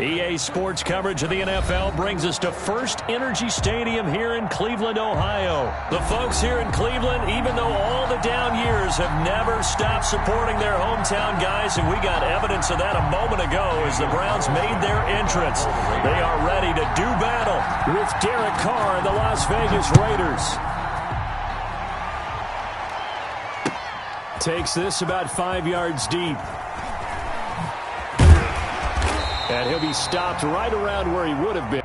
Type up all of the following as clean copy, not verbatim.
EA Sports coverage of the NFL brings us to First Energy Stadium here in Cleveland, Ohio. The folks here in Cleveland, even though all the down years, have never stopped supporting their hometown guys, and we got evidence of that a moment ago as the Browns made their entrance. They are ready to do battle with Derek Carr and the Las Vegas Raiders. Takes this about 5 yards deep. And he'll be stopped right around where he would have been.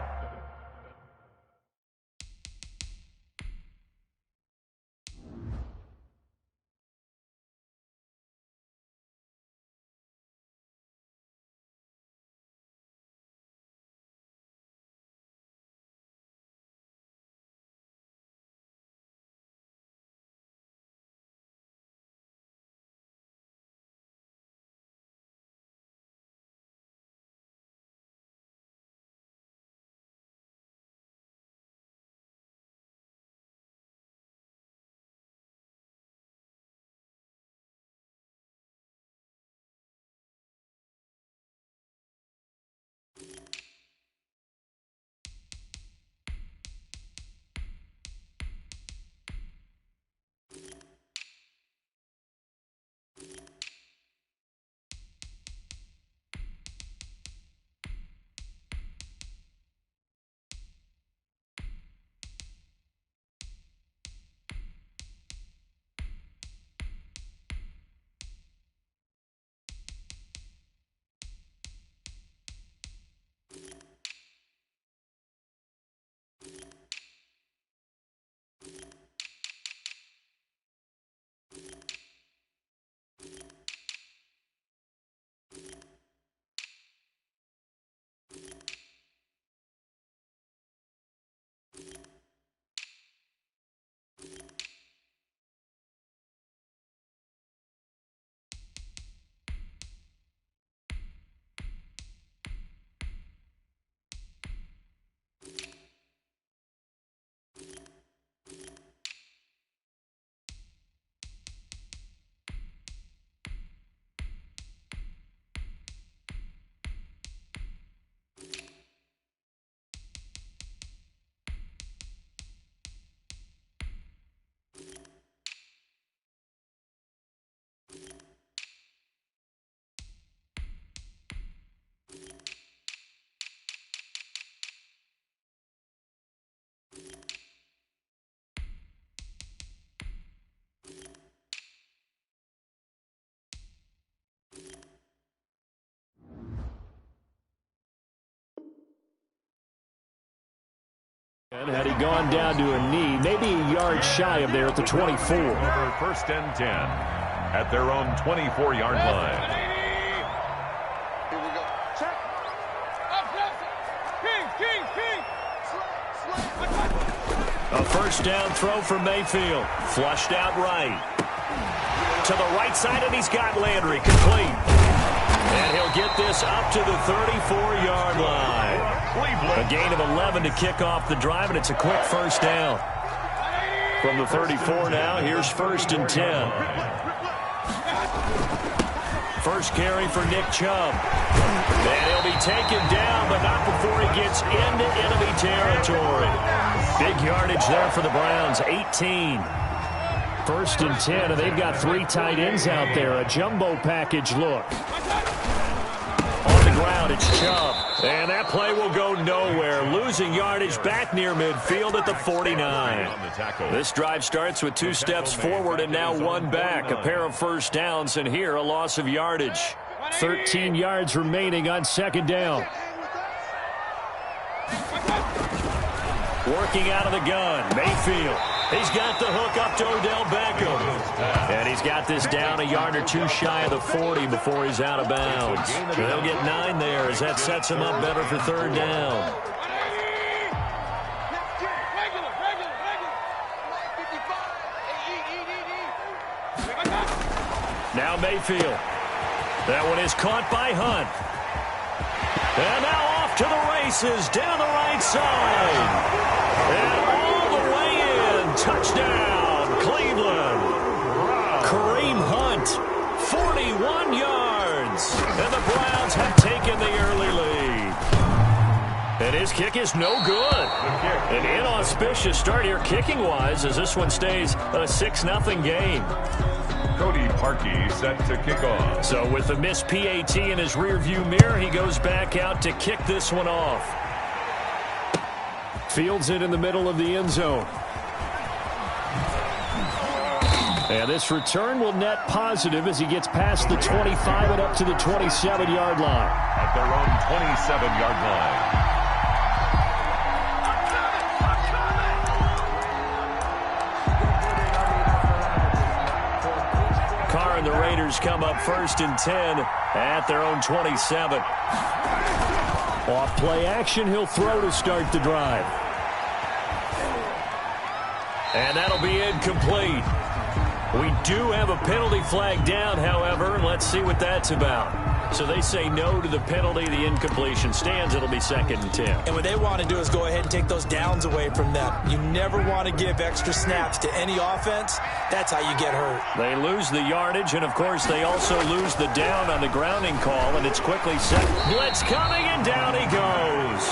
And had he gone down to a knee, maybe a yard shy of there at the 24. First and 10 at their own 24-yard line. Here we go. Check. A first down throw for Mayfield. Flushed out right. To the right side, and he's got Landry complete. And he'll get this up to the 34-yard line. A gain of 11 to kick off the drive, and it's a quick first down. From the 34 now, here's first and 10. First carry for Nick Chubb. And he'll be taken down, but not before he gets into enemy territory. Big yardage there for the Browns, 18. First and 10, and they've got three tight ends out there. A jumbo package look. On the ground, it's Chubb. And that play will go nowhere. Losing yardage back near midfield at the 49. This drive starts with 2 steps forward and now 1 back. A pair of first downs, and here a loss of yardage. 13 yards remaining on second down. Working out of the gun, Mayfield. He's got the hook up to Odell Beckham. And he's got this down a yard or 2 shy of the 40 before he's out of bounds. They'll get 9 there as that sets him up better for third down. Now Mayfield. That one is caught by Hunt. And now off to the races down the right side. And all the way in. Touchdown, Cleveland. Kareem Hunt, 41 yards. And the Browns have taken the early lead. And his kick is no good. An inauspicious start here kicking-wise as this one stays a 6-0 game. Cody Parkey set to kick off. So with the missed PAT in his rearview mirror, he goes back out to kick this one off. Fields it in the middle of the end zone. And this return will net positive as he gets past the 25 and up to the 27-yard line. At their own 27-yard line. Carr and the Raiders come up 1st and 10 at their own 27. Off play action, he'll throw to start the drive. And that'll be incomplete. We do have a penalty flag down, however, and let's see what that's about. So they say no to the penalty. The incompletion stands. It'll be 2nd and 10. And what they want to do is go ahead and take those downs away from them. You never want to give extra snaps to any offense. That's how you get hurt. They lose the yardage, and, of course, they also lose the down on the grounding call, and it's quickly set. Blitz coming, and down he goes.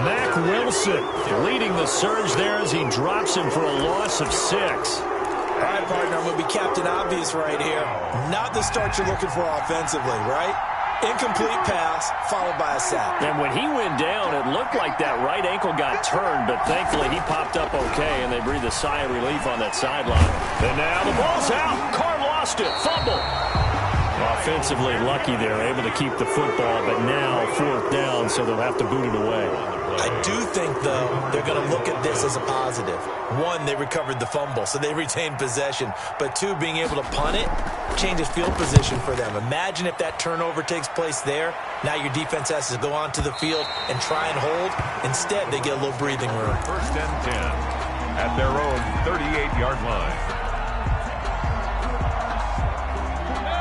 Mack Wilson leading the surge there as he drops him for a loss of 6. All right, partner, I'm going to be Captain Obvious right here. Not the start you're looking for offensively, right? Incomplete pass, followed by a sack. And when he went down, it looked like that right ankle got turned, but thankfully he popped up okay, and they breathed a sigh of relief on that sideline. And now the ball's out. Carr lost it. Fumble. Offensively lucky they're able to keep the football, but now 4th down, so they'll have to boot it away. I do think, though, they're going to look at this as a positive. 1, they recovered the fumble, so they retained possession. But 2, being able to punt it changes field position for them. Imagine if that turnover takes place there. Now your defense has to go onto the field and try and hold. Instead, they get a little breathing room. 1st and 10 at their own 38-yard line.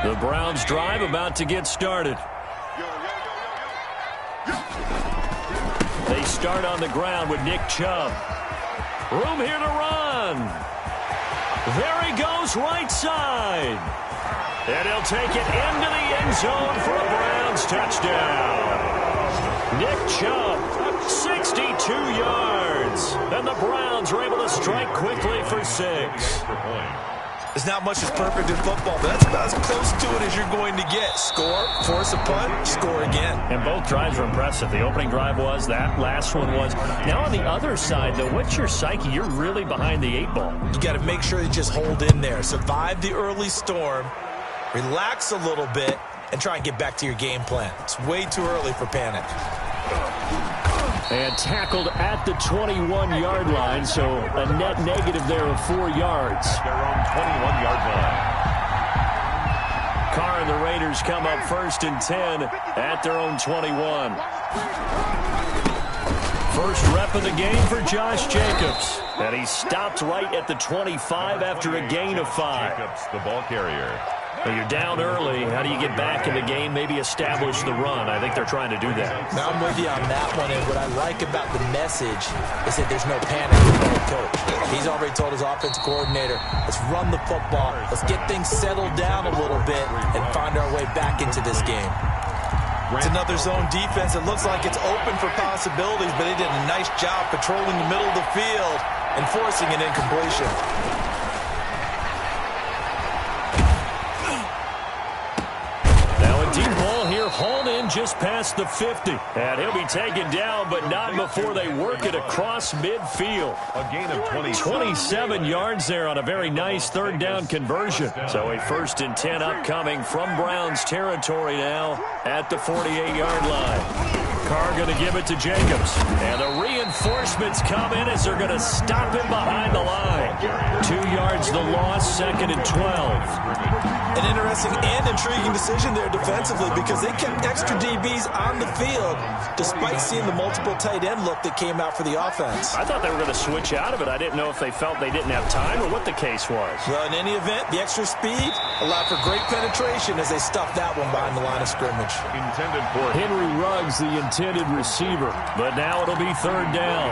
The Browns drive about to get started. They start on the ground with Nick Chubb. Room here to run. There he goes, right side. And he'll take it into the end zone for a Browns touchdown. Nick Chubb, 62 yards. And the Browns are able to strike quickly for 6. There's not much that's perfect in football, but that's about as close to it as you're going to get. Score, force a punt, score again. And both drives were impressive. The opening drive was, that last one was. Now on the other side, though, what's your psyche? You're really behind the 8 ball. You got to make sure you just hold in there. Survive the early storm, relax a little bit, and try and get back to your game plan. It's way too early for panic. And tackled at the 21-yard line, so a net negative there of 4 yards. Their own 21-yard line. Carr and the Raiders come up 1st and 10 at their own 21. First rep of the game for Josh Jacobs. And he stopped right at the 25 after a gain of 5. Jacobs, the ball carrier. Well, you're down early. How do you get back in the game, maybe establish the run? I think they're trying to do that. Now, I'm with you on that one, and what I like about the message is that there's no panic with the head coach. He's already told his offensive coordinator, let's run the football, let's get things settled down a little bit, and find our way back into this game. It's another zone defense. It looks like it's open for possibilities, but they did a nice job patrolling the middle of the field and forcing an incompletion. Deep ball here, hauled in just past the 50. And he'll be taken down, but not before they work it across midfield. A gain of 27 yards there on a very nice 3rd down conversion. So a 1st and 10 upcoming from Browns territory now at the 48-yard line. Carr going to give it to Jacobs. And the reinforcements come in as they're going to stop him behind the line. 2 yards the loss, 2nd and 12. An interesting and intriguing decision there defensively because they kept extra DBs on the field despite seeing the multiple tight end look that came out for the offense. I thought they were going to switch out of it. I didn't know if they felt they didn't have time or what the case was. Well, in any event, the extra speed allowed for great penetration as they stuffed that one behind the line of scrimmage. Intended for Henry Ruggs, the intended receiver. But now it'll be 3rd down.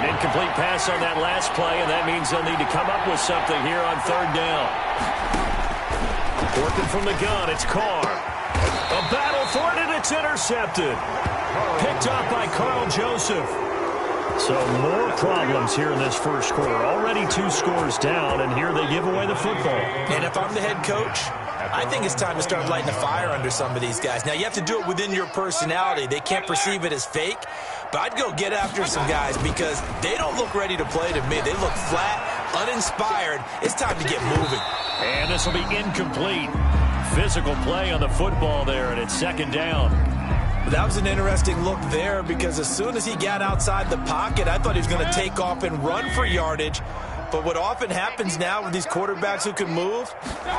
An incomplete pass on that last play, and that means they'll need to come up with something here on 3rd down. Working from the gun, it's Carr. A battle for it, and it's intercepted. Picked up by Carl Joseph. So more problems here in this first quarter. Already 2 scores down, and here they give away the football. And if I'm the head coach, I think it's time to start lighting a fire under some of these guys. Now, you have to do it within your personality. They can't perceive it as fake. But I'd go get after some guys because they don't look ready to play to me. They look flat, uninspired. It's time to get moving. And this will be incomplete. Physical play on the football there, and it's second down. That was an interesting look there because as soon as he got outside the pocket, I thought he was going to take off and run for yardage. But what often happens now with these quarterbacks who can move,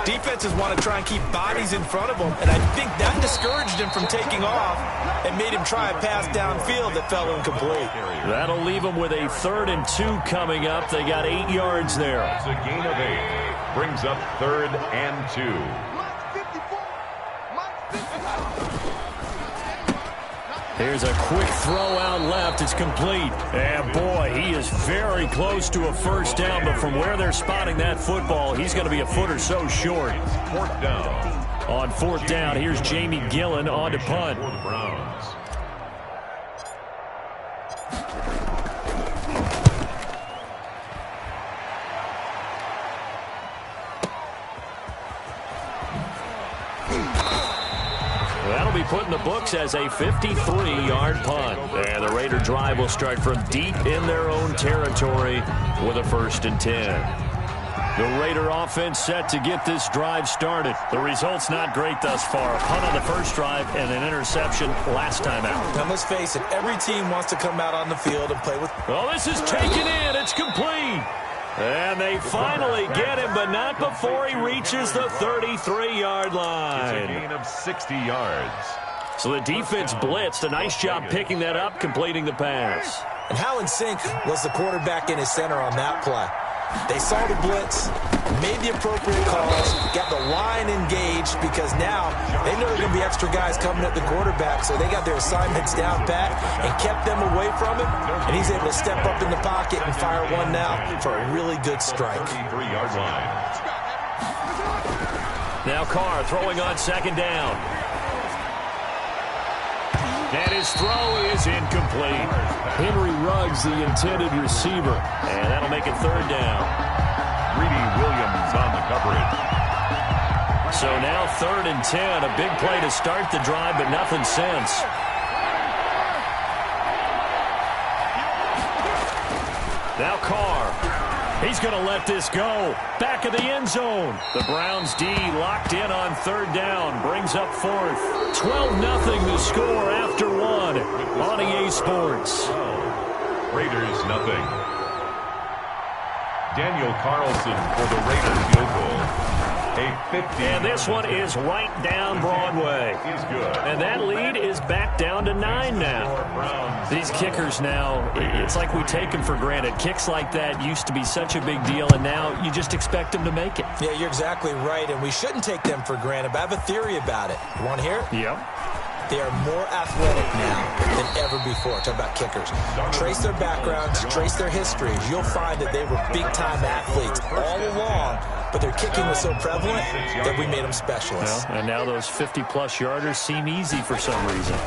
defenses want to try and keep bodies in front of them, and I think that discouraged him from taking off and made him try a pass downfield that fell incomplete. That'll leave him with a 3rd and 2 coming up. They got 8 yards there. It's a gain of 8. Brings up 3rd and 2. Here's a quick throw out left. It's complete. And, boy, he is very close to a first down, but from where they're spotting that football, he's going to be a foot or so short. 4th down. On 4th down, here's Jamie Gillen on to punt. For the Browns. That'll be put in the books as a 53-yard punt. And the Raider drive will start from deep in their own territory with a 1st and 10. The Raider offense set to get this drive started. The result's not great thus far. A punt on the first drive and an interception last time out. Now, let's face it, every team wants to come out on the field and play with... Oh, this is taken in. It's complete. And they finally get him, but not before he reaches the 33-yard line. It's a gain of 60 yards. So the defense blitzed. A nice job picking that up, completing the pass. And how in sync was the quarterback in his center on that play? They saw the blitz, made the appropriate calls, got the line engaged because now they know there are going to be extra guys coming at the quarterback, so they got their assignments down pat and kept them away from him, and he's able to step up in the pocket and fire one now for a really good strike. 33-yard line. Now Carr throwing on 2nd down. And his throw is incomplete. Henry Ruggs, the intended receiver. And that'll make it 3rd down. Greedy Williams on the coverage. So now 3rd and 10. A big play to start the drive, but nothing since. Now Carr. He's going to let this go. Back of the end zone. The Browns D locked in on 3rd down. Brings up 4th. 12-0 the score after 1 on EA Sports. Raiders nothing. Daniel Carlson for the Raiders field goal. A 50. And this one is right down Broadway. Is good. And that lead is back down to 9 now. These kickers now, it's like we take them for granted. Kicks like that used to be such a big deal, and now you just expect them to make it. Yeah, you're exactly right, and we shouldn't take them for granted, but I have a theory about it. You want to hear it? Yep. They are more athletic now than ever before. Talk about kickers. Trace their backgrounds, trace their histories. You'll find that they were big-time athletes all along, but their kicking was so prevalent that we made them specialists. Well, and now those 50-plus yarders seem easy for some reason.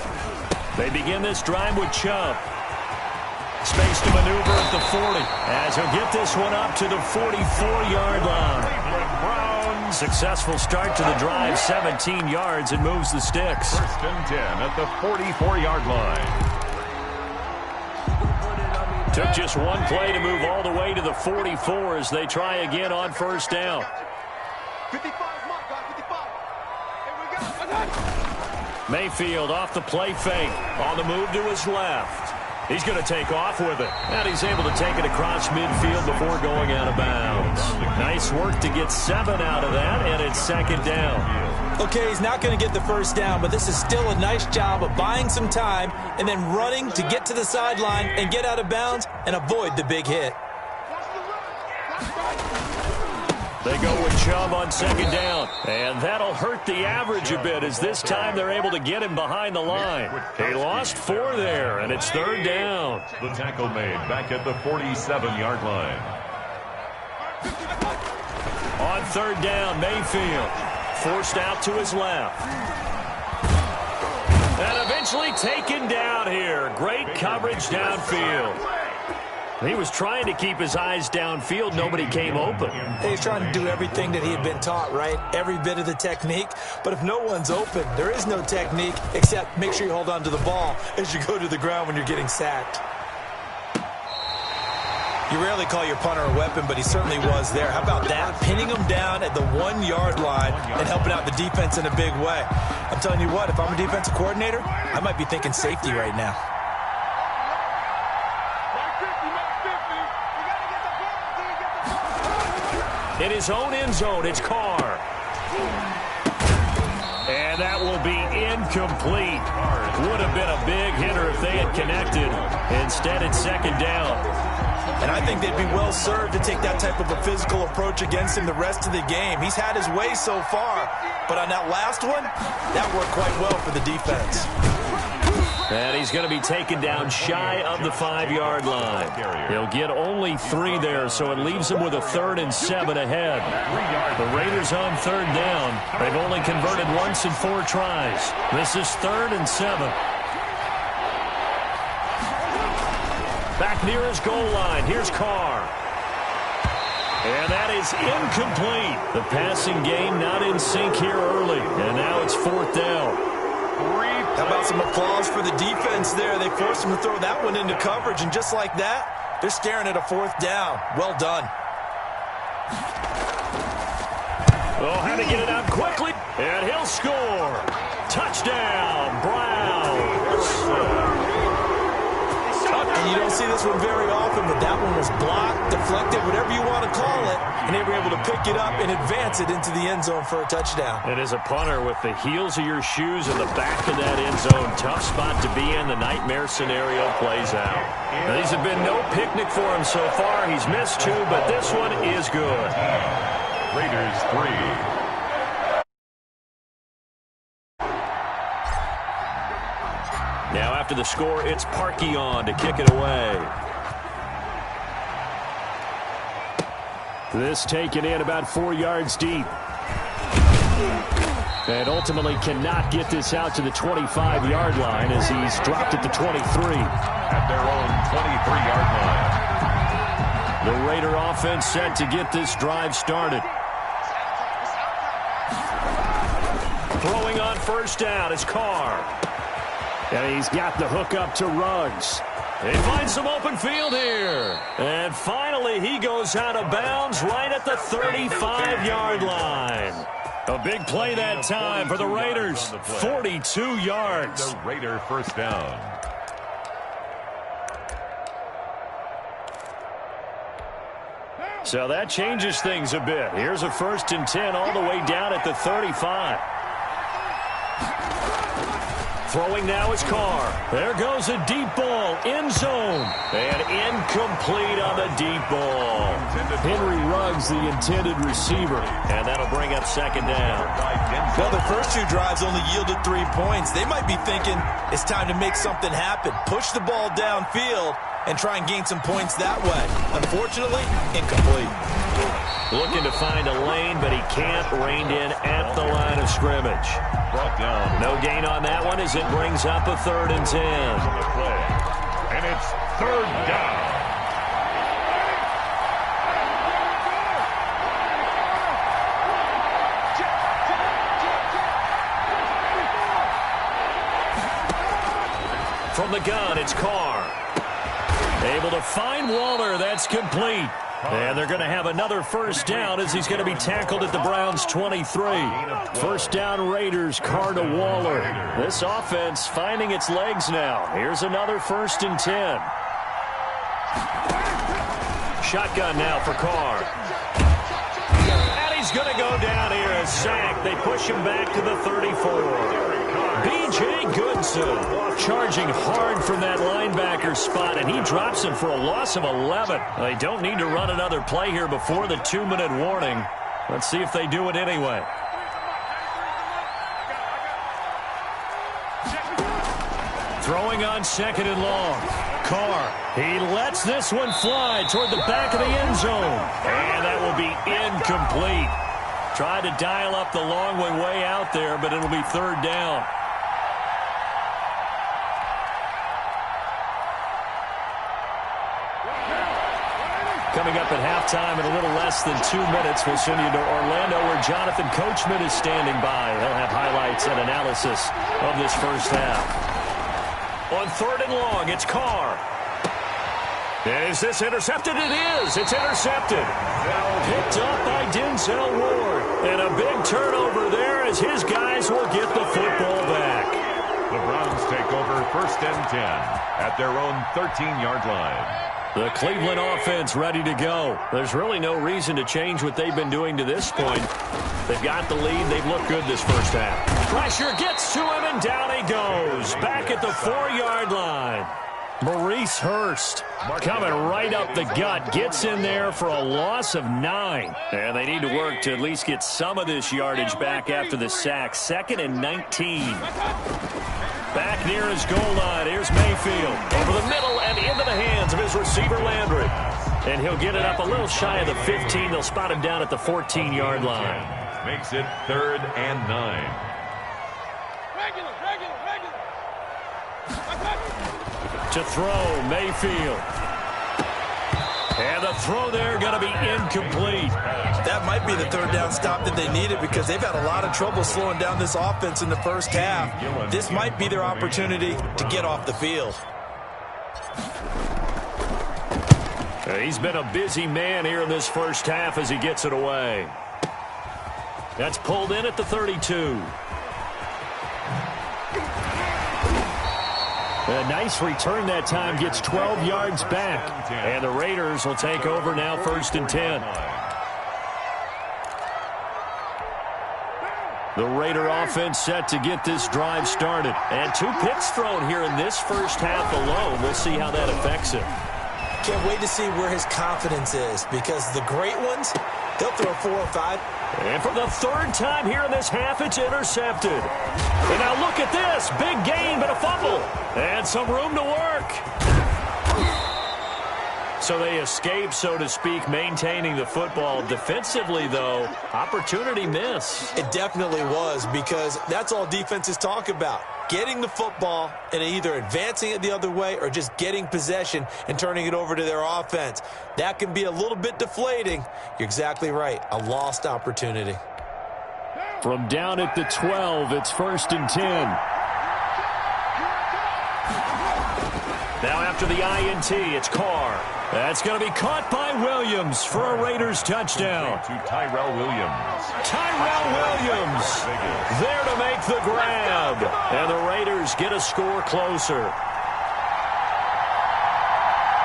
They begin this drive with Chubb. Space to maneuver at the 40 as he'll get this one up to the 44-yard line. Successful start to the drive, 17 yards, and moves the sticks. 1st and 10 at the 44-yard line. Took just one play to move all the way to the 44 as they try again on 1st down. 55, here we go. Mayfield off the play fake, on the move to his left. He's going to take off with it. And he's able to take it across midfield before going out of bounds. Nice work to get 7 out of that, and it's 2nd down. Okay, he's not going to get the 1st down, but this is still a nice job of buying some time and then running to get to the sideline and get out of bounds and avoid the big hit. They go with Chubb on 2nd down, and that'll hurt the average a bit as this time they're able to get him behind the line. He lost 4 there, and it's 3rd down. The tackle made back at the 47-yard line. On 3rd down, Mayfield forced out to his left. And eventually taken down here. Great coverage downfield. He was trying to keep his eyes downfield. Nobody came open. He's trying to do everything that he had been taught, right? Every bit of the technique. But if no one's open, there is no technique except make sure you hold on to the ball as you go to the ground when you're getting sacked. You rarely call your punter a weapon, but he certainly was there. How about that? Pinning him down at the 1-yard line and helping out the defense in a big way. I'm telling you what, if I'm a defensive coordinator, I might be thinking safety right now. In his own end zone, it's Carr. And that will be incomplete. Would have been a big hitter if they had connected. Instead, it's second down. And I think they'd be well served to take that type of a physical approach against him the rest of the game. He's had his way so far, but on that last one, that worked quite well for the defense. And he's going to be taken down shy of the 5-yard line. He'll get only 3 there, so it leaves him with a 3rd and 7 ahead. The Raiders on 3rd down. They've only converted once in 4 tries. This is 3rd and 7. Back near his goal line. Here's Carr. And that is incomplete. The passing game not in sync here early. And now it's 4th down. How about some applause for the defense there? They forced him to throw that one into coverage, and just like that, they're staring at a 4th down. Well done. Oh, had to get it out quickly, and he'll score. Touchdown, Browns. And you don't see this one very often, but that one was blocked, deflected, whatever you want to call it, and they were able to pick it up and advance it into the end zone for a touchdown. And as a punter, with the heels of your shoes in the back of that end zone, tough spot to be in. The nightmare scenario plays out. Now, these have been no picnic for him so far. He's missed 2, but this one is good. Raiders 3. Now after the score, it's Parkey on to kick it away. This taken in about 4 yards deep. And ultimately cannot get this out to the 25-yard line as he's dropped at the 23. At their own 23-yard line. The Raider offense set to get this drive started. Throwing on 1st down is Carr. And he's got the hook up to Ruggs. He finds some open field here. And finally, he goes out of bounds right at the 35-yard line. A big play that time for the Raiders. 42 yards. The Raider 1st down. So that changes things a bit. Here's a 1st and 10 all the way down at the 35. Throwing now is Carr. There goes a deep ball. End zone. And incomplete on the deep ball. Henry Ruggs, the intended receiver. And that'll bring up 2nd down. Well, the first 2 drives only yielded 3 points. They might be thinking it's time to make something happen. Push the ball downfield and try and gain some points that way. Unfortunately, incomplete. Looking to find a lane, but he can't. Reined in at the line of scrimmage. Brought down. No gain on that one as it brings up a 3rd and 10. And it's 3rd down. From the gun, it's Carr. Able to find Waller. That's complete. And they're going to have another 1st down as he's going to be tackled at the Browns' 23. 1st down Raiders, Carr to Waller. This offense finding its legs now. Here's another 1st and 10. Shotgun now for Carr. And he's going to go down here, a sack. They push him back to the 34. B.J. Goodson charging hard from that linebacker spot, and he drops him for a loss of 11. They don't need to run another play here before the 2-minute warning. Let's see if they do it anyway. Throwing on 2nd and long. Carr, he lets this one fly toward the back of the end zone. And that will be incomplete. Tried to dial up the long one way out there, but it'll be 3rd down. Coming up at halftime in a little less than 2 minutes, we'll send you to Orlando where Jonathan Coachman is standing by. He'll have highlights and analysis of this first half. On 3rd and long, it's Carr. Is this intercepted? It is. It's intercepted. Picked up by Denzel Ward. And a big turnover there as his guys will get the football back. The Browns take over 1st and 10 at their own 13-yard line. The Cleveland offense ready to go. There's really no reason to change what they've been doing to this point. They've got the lead. They've looked good this first half. Pressure gets to him, and down he goes. Back at the 4-yard line. Maurice Hurst coming right up the gut. Gets in there for a loss of 9. And they need to work to at least get some of this yardage back after the sack. 2nd and 19. Back near his goal line. Here's Mayfield. Over the middle and into the hands of his receiver, Landry. And he'll get it up a little shy of the 15. They'll spot him down at the 14-yard line. Makes it 3rd and 9. To throw, Mayfield. And the throw there going to be incomplete. That might be the 3rd down stop that they needed because they've had a lot of trouble slowing down this offense in the first half. This might be their opportunity to get off the field. He's been a busy man here in this first half as he gets it away. That's pulled in at the 32. A nice return that time, gets 12 yards back. And the Raiders will take over now 1st and 10. The Raider offense set to get this drive started. And 2 picks thrown here in this first half alone. We'll see how that affects him. Can't wait to see where his confidence is because the great ones, they'll throw 4 or 5. And for the 3rd time here in this half, it's intercepted. And now look at this. Big gain, but a fumble. And some room to work. So they escape, so to speak, maintaining the football. Defensively, though, opportunity miss. It definitely was because that's all defenses talk about. Getting the football and either advancing it the other way or just getting possession and turning it over to their offense. That can be a little bit deflating. You're exactly right. A lost opportunity. From down at the 12, it's 1st and 10. Now after the INT, it's Carr. That's going to be caught by Williams for a Raiders touchdown. To Tyrell Williams. Tyrell Williams there to make the grab. And the Raiders get a score closer.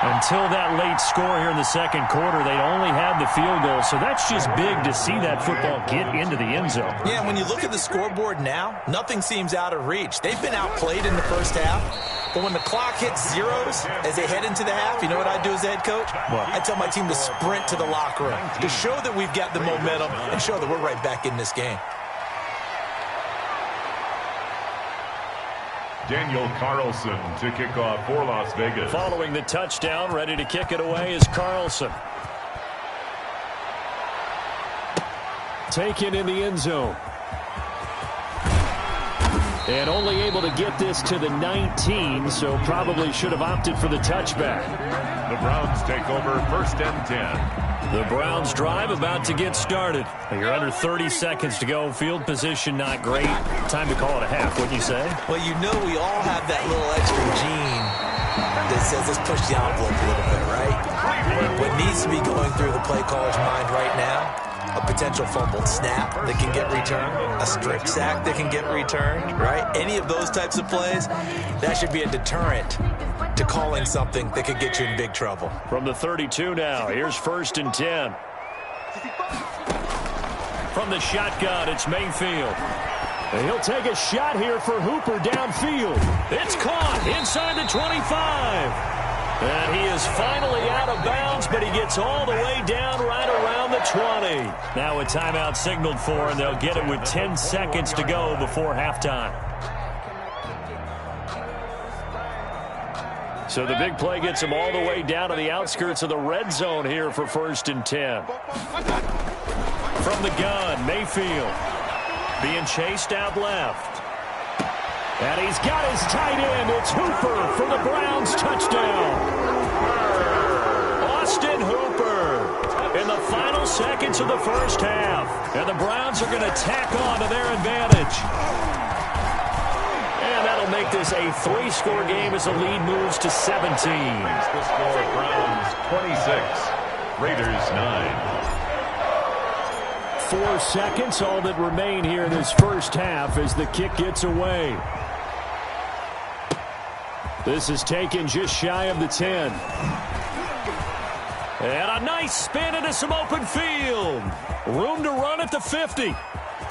Until that late score here in the 2nd quarter, they'd only had the field goal, so that's just big to see that football get into the end zone. Yeah, when you look at the scoreboard now, nothing seems out of reach. They've been outplayed in the first half, but when the clock hits zeros as they head into the half, you know what I do as the head coach? What? I tell my team to sprint to the locker room to show that we've got the momentum and show that we're right back in this game. Daniel Carlson to kick off for Las Vegas. Following the touchdown, ready to kick it away is Carlson. Taken in the end zone. And only able to get this to the 19, so probably should have opted for the touchback. The Browns take over 1st and 10. The Browns drive about to get started. You're under 30 seconds to go. Field position not great. Time to call it a half, wouldn't you say? Well, you know we all have that little extra gene that says let's push the envelope a little bit, right? What needs to be going through the play caller's mind right now, a potential fumbled snap that can get returned, a strip sack that can get returned, right? Any of those types of plays, that should be a deterrent to calling something that could get you in big trouble. From the 32 now, here's 1st and 10. From the shotgun, it's Mayfield. And he'll take a shot here for Hooper downfield. It's caught inside the 25. And he is finally out of bounds, but he gets all the way down right around the 20. Now a timeout signaled for, and they'll get it with 10 seconds to go before halftime. So the big play gets him all the way down to the outskirts of the red zone here for 1st and 10. From the gun, Mayfield being chased out left. And he's got his tight end. It's Hooper for the Browns touchdown. Austin Hooper in the final seconds of the first half. And the Browns are going to tack on to their advantage. And that'll make this a 3-score game as the lead moves to 17. The score, Browns 26, Raiders 9. 4 seconds, all that remain here in this first half as the kick gets away. This is taken just shy of the 10. And a nice spin into some open field. Room to run at the 50.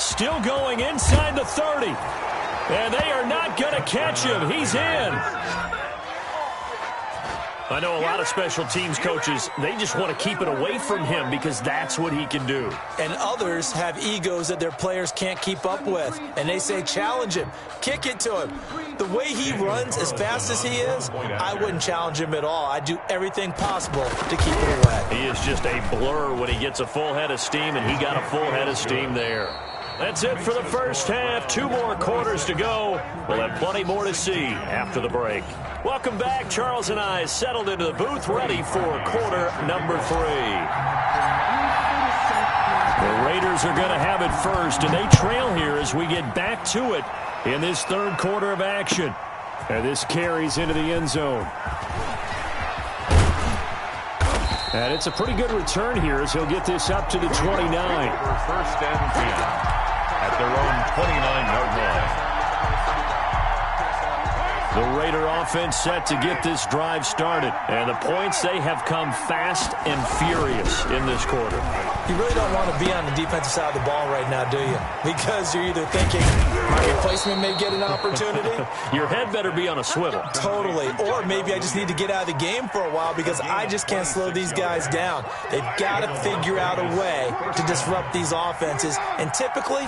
Still going inside the 30. And they are not going to catch him. He's in. I know a lot of special teams coaches, they just want to keep it away from him because that's what he can do. And others have egos that their players can't keep up with. And they say, challenge him, kick it to him. The way he runs as fast as he is, I wouldn't challenge him at all. I'd do everything possible to keep it away. He is just a blur when he gets a full head of steam, and he got a full head of steam there. That's it for the first half. 2 more quarters to go. We'll have plenty more to see after the break. Welcome back. Charles and I settled into the booth, ready for quarter number 3. The Raiders are going to have it first, and they trail here as we get back to it in this third quarter of action. And this carries into the end zone. And it's a pretty good return here as he'll get this up to the 29. First and 10 at their own 29-yard line. The Raider offense set to get this drive started. And the points, they have come fast and furious in this quarter. You really don't want to be on the defensive side of the ball right now, do you? Because you're either thinking my replacement may get an opportunity. Your head better be on a swivel. Totally. Or maybe I just need to get out of the game for a while because I just can't slow these guys down. They've got to figure out a way to disrupt these offenses. And typically,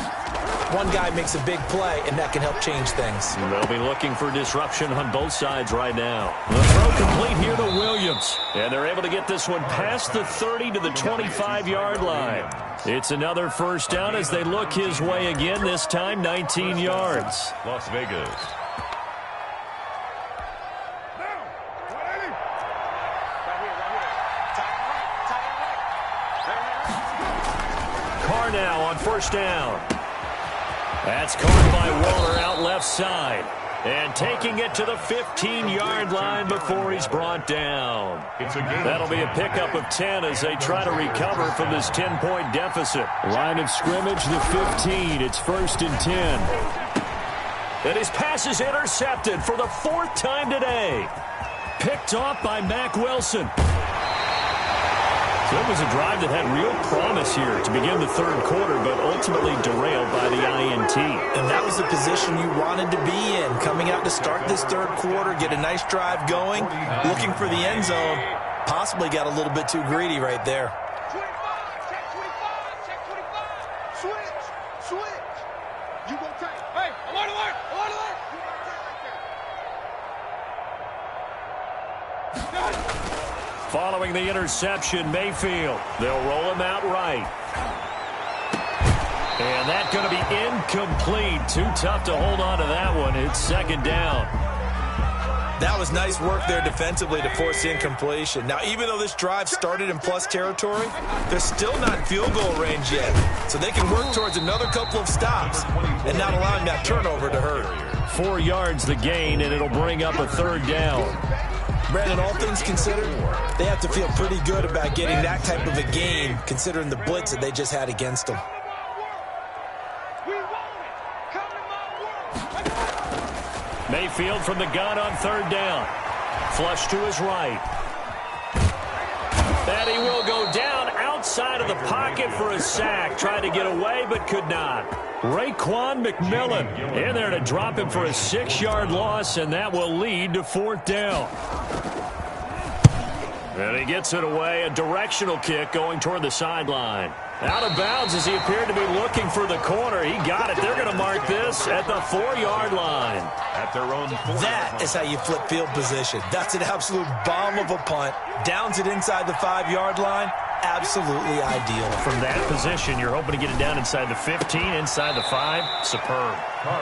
one guy makes a big play, and that can help change things. They'll be looking for disruption on both sides right now. The throw complete here to Williams. And they're able to get this one past the 30 to the 25-yard line. It's another first down as they look his way again, this time 19 yards. Las Vegas. Carr now on first down. That's caught by Waller out left side. And taking it to the 15-yard line before he's brought down. That'll be a pickup of 10 as they try to recover from this 10-point deficit. Line of scrimmage, the 15. It's 1st and 10. And his pass is intercepted for the 4th time today. Picked off by Mack Wilson. So it was a drive that had real promise here to begin the third quarter, but ultimately derailed by the INT. And that was the position you wanted to be in, coming out to start this third quarter, get a nice drive going, looking for the end zone. Possibly got a little bit too greedy right there. Switch. You gonna take. Hey, alert. Following the interception, Mayfield. They'll roll him out right. And that's going to be incomplete. Too tough to hold on to that one. It's 2nd down. That was nice work there defensively to force incompletion. Now, even though this drive started in plus territory, they're still not in field goal range yet. So they can work towards another couple of stops and not allowing that turnover to hurt. 4 yards the gain, and it'll bring up a 3rd down. Brandon, all things considered, they have to feel pretty good about getting that type of a gain, considering the blitz that they just had against them. Mayfield from the gun on 3rd down. Flush to his right. And he will go down outside of the pocket for a sack. Tried to get away, but could not. Raekwon McMillan in there to drop him for a 6-yard loss, and that will lead to 4th down. And he gets it away, a directional kick going toward the sideline. Out of bounds as he appeared to be looking for the corner. He got it. They're going to mark this at the 4-yard line. At their own 4. That is how you flip field position. That's an absolute bomb of a punt. Downs it inside the 5-yard line. absolutely ideal. From that position, you're hoping to get it down inside the 15, inside the 5. Superb.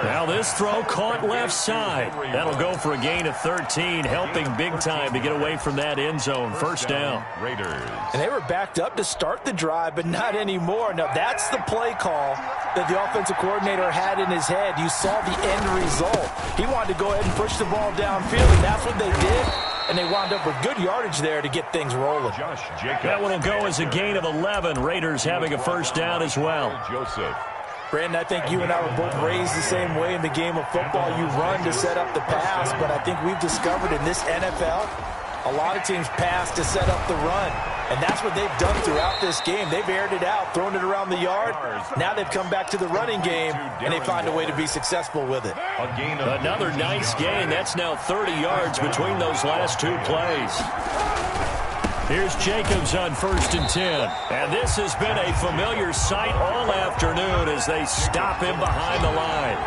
Now this throw caught left side. That'll go for a gain of 13, helping big time to get away from that end zone. First down. Raiders. And they were backed up to start the drive, but not anymore. Now that's the play call that the offensive coordinator had in his head. You saw the end result. He wanted to go ahead and push the ball downfield, and that's what they did. And they wound up with good yardage there to get things rolling. Josh Jacobs. That one will go as a gain of 11. Raiders having a first down as well. Joseph. Brandon, I think you and I were both raised the same way in the game of football. You run to set up the pass, but I think we've discovered in this NFL, a lot of teams pass to set up the run. And that's what they've done throughout this game. They've aired it out, thrown it around the yard. Now they've come back to the running game, and they find a way to be successful with it. Another nice gain. That's now 30 yards between those last 2 plays. Here's Jacobs on 1st and 10. And this has been a familiar sight all afternoon as they stop him behind the line.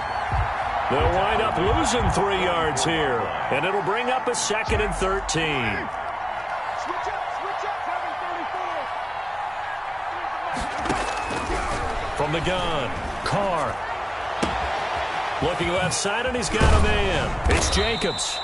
They'll wind up losing 3 yards here. And it'll bring up a 2nd and 13. From the gun, Carr. Looking left side, and he's got a man. It's Jacobs.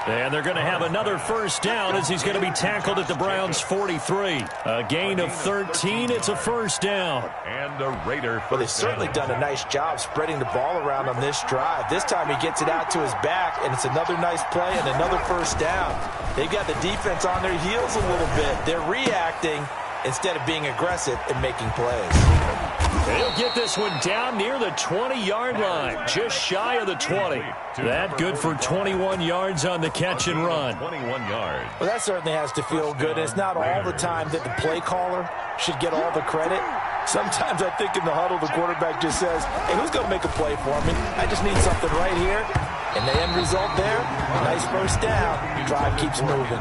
And they're going to have another first down as he's going to be tackled at the Browns' 43. A gain of 13. It's a first down. And the Raider. Well, they've certainly done a nice job spreading the ball around on this drive. This time he gets it out to his back, and it's another nice play and another first down. They've got the defense on their heels a little bit. They're reacting instead of being aggressive and making plays. He'll get this one down near the 20-yard line, just shy of the 20. That good for 21 yards on the catch and run. 21 yards. Well, that certainly has to feel good. And it's not all the time that the play caller should get all the credit. Sometimes I think in the huddle, the quarterback just says, hey, who's going to make a play for me? I just need something right here. And the end result there, a nice first down. Drive keeps moving.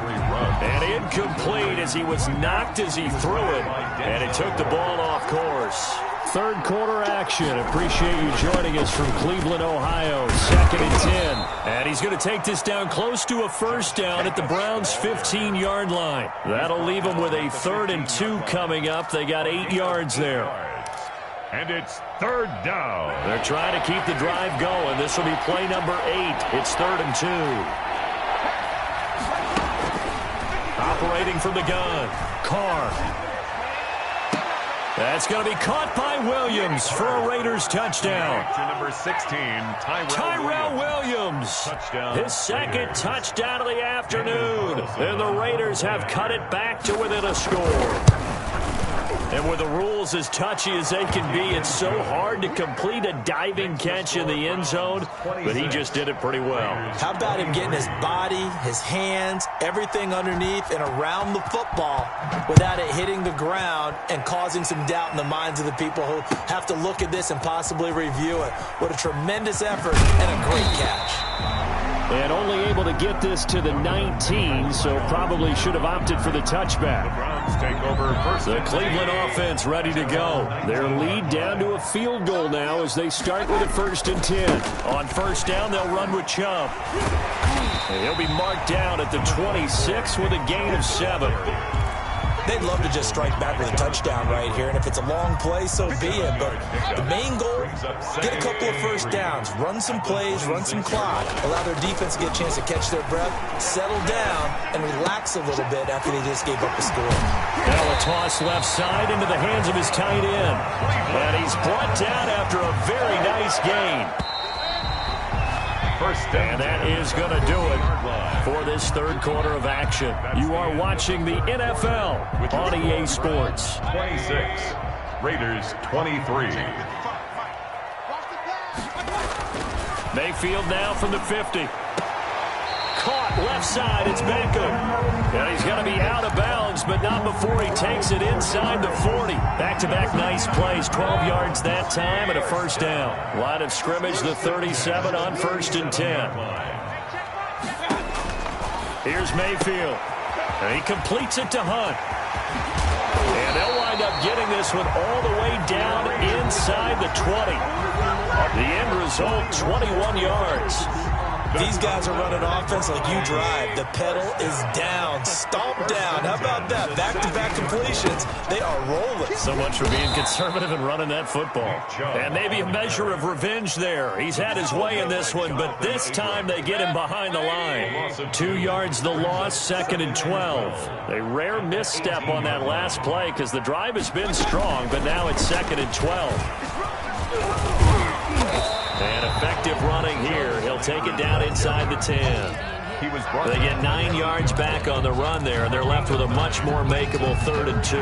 And incomplete as he was knocked as he threw it. And it took the ball off course. Third quarter action. Appreciate you joining us from Cleveland, Ohio. 2nd and 10. And he's going to take this down close to a first down at the Browns' 15-yard line. That'll leave them with a 3rd and 2 coming up. They got 8 yards there. And it's 3rd down. They're trying to keep the drive going. This will be play number 8. It's 3rd and 2. Operating from the gun. Carr. That's going to be caught by Williams for a Raiders touchdown. Number 16, Tyrell Williams. Touchdown. His 2nd touchdown of the afternoon. And the Raiders have cut it back to within a score. And with the rules as touchy as they can be, it's so hard to complete a diving catch in the end zone, but he just did it pretty well. How about him getting his body, his hands, everything underneath and around the football without it hitting the ground and causing some doubt in the minds of the people who have to look at this and possibly review it. What a tremendous effort and a great catch. And only able to get this to the 19, so probably should have opted for the touchback. The Browns take over first. The Cleveland offense ready to go. Their lead down to a field goal now as they start with a 1st and 10. On first down, they'll run with Chubb. And he'll be marked down at the 26 with a gain of 7. They'd love to just strike back with a touchdown right here, and if it's a long play, so be it. But the main goal, get a couple of first downs, run some plays, run some clock, allow their defense to get a chance to catch their breath, settle down, and relax a little bit after they just gave up a score. Now a toss left side into the hands of his tight end. And he's brought down after a very nice gain. And that is going to do it for this third quarter of action. You are watching the NFL on EA Sports. 26, Raiders 23. Mayfield now from the 50. Caught left side, it's Beckham. And he's going to be out of bounds, but not before he takes it inside the 40. Back-to-back nice plays, 12 yards that time and a first down. Line of scrimmage, the 37 on 1st and 10. Here's Mayfield. And he completes it to Hunt. And they'll wind up getting this one all the way down inside the 20. The end result, 21 yards. These guys are running offense like you drive. The pedal is down, stomp down. How about that? Back-to-back completions. They are rolling. So much for being conservative and running that football. And maybe a measure of revenge there. He's had his way in this one, but this time they get him behind the line. 2 yards the loss, 2nd and 12. A rare misstep on that last play because the drive has been strong, but now it's 2nd and 12. And effective running here. He'll take it down inside the 10. They get 9 yards back on the run there, and they're left with a much more makeable 3rd and 2.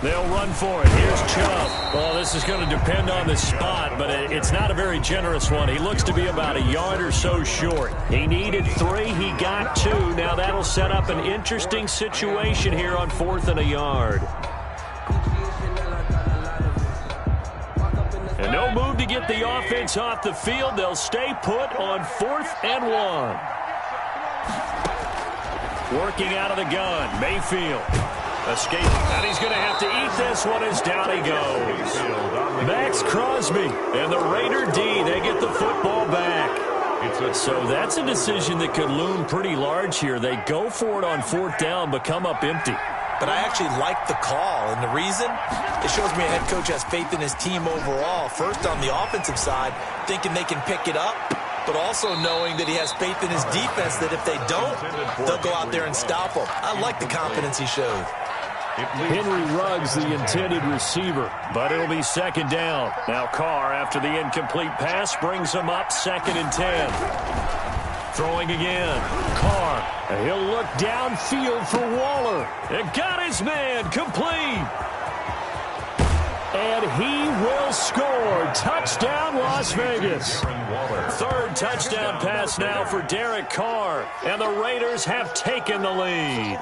They'll run for it. Here's Chubb. Well, this is going to depend on the spot, but it's not a very generous one. He looks to be about a yard or so short. He needed 3. He got 2. Now that'll set up an interesting situation here on 4th and a yard. And no move to get the offense off the field. They'll stay put on 4th and 1. Working out of the gun, Mayfield. Escape, and he's going to have to eat this one as down he goes. Max Crosby and the Raider D, they get the football back. So that's a decision that could loom pretty large here. They go for it on 4th down, but come up empty. But I actually like the call, and the reason? It shows me a head coach has faith in his team overall. First on the offensive side, thinking they can pick it up, but also knowing that he has faith in his defense that if they don't, they'll go out there and stop them. I like the confidence he showed. Henry Ruggs, the intended receiver, but it'll be 2nd down. Now Carr, after the incomplete pass, brings him up 2nd and 10. Throwing again. Carr, he'll look downfield for Waller. And got his man complete. And he will score. Touchdown, Las Vegas. 3rd touchdown pass now for Derek Carr. And the Raiders have taken the lead.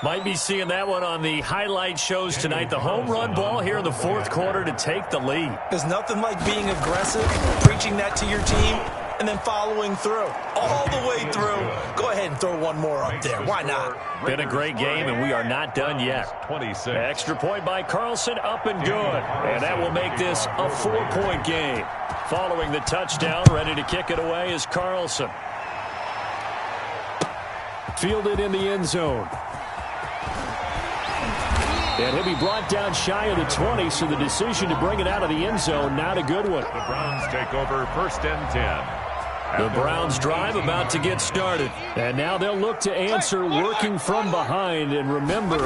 Might be seeing that one on the highlight shows tonight. The home run ball here in the 4th quarter to take the lead. There's nothing like being aggressive, preaching that to your team, and then following through. All the way through. Go ahead and throw one more up there. Why not? Been a great game, and we are not done yet. 26. Extra point by Carlson, up and good. And that will make this a 4-point game. Following the touchdown, ready to kick it away is Carlson. Fielded in the end zone. And he'll be brought down shy of the 20, so the decision to bring it out of the end zone, not a good one. The Browns take over 1st and 10. The Browns drive about to get started. And now they'll look to answer working from behind. And remember,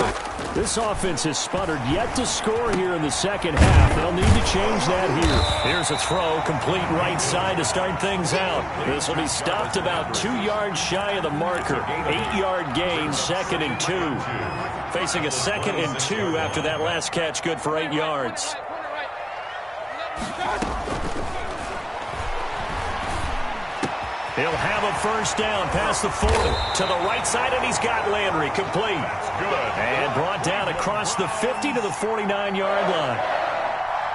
this offense has sputtered yet to score here in the 2nd half. They'll need to change that here. Here's a throw, complete right side to start things out. This will be stopped about 2 yards shy of the marker. 8-yard gain, 2nd and 2. Facing a 2nd and 2 after that last catch, good for 8 yards. He'll have a 1st down past the 40 to the right side, and he's got Landry complete. Good. And brought down across the 50 to the 49-yard line.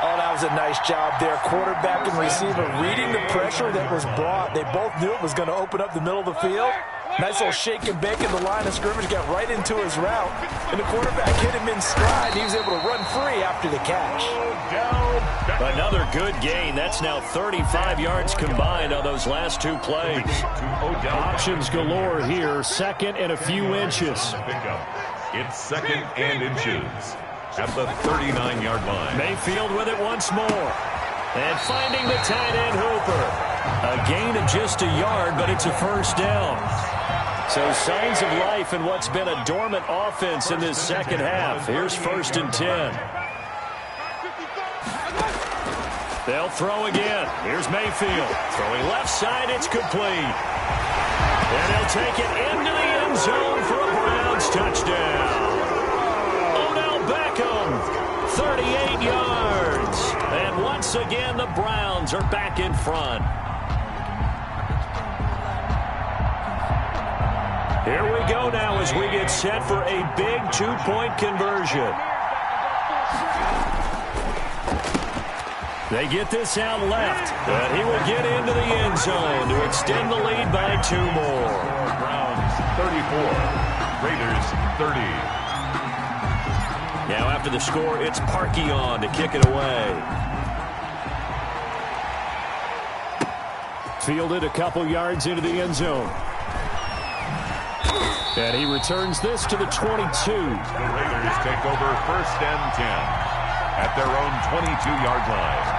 Oh, that was a nice job there. Quarterback and receiver reading the pressure that was brought. They both knew it was going to open up the middle of the field. Nice little shake and bake in the line of scrimmage. Got right into his route. And the quarterback hit him in stride. He was able to run free after the catch. Another good gain. That's now 35 yards combined on those last 2 plays. Options galore here. 2nd and a few inches. It's 2nd and inches at the 39-yard line. Mayfield with it once more. And finding the tight end Hooper. A gain of just a yard, but it's a 1st down. So signs of life in what's been a dormant offense in this 2nd half. Here's 1st and 10. They'll throw again. Here's Mayfield. Throwing left side, it's complete. And he'll take it into the end zone for a Browns touchdown. Odell Beckham, 38 yards. And once again, the Browns are back in front. Here we go now as we get set for a big two-point conversion. They get this out left, but he will get into the end zone to extend the lead by 2 more. Browns 34, Raiders 30. Now after the score, it's Parkey on to kick it away. Fielded a couple yards into the end zone. And he returns this to the 22. The Raiders take over 1st and 10 at their own 22-yard line.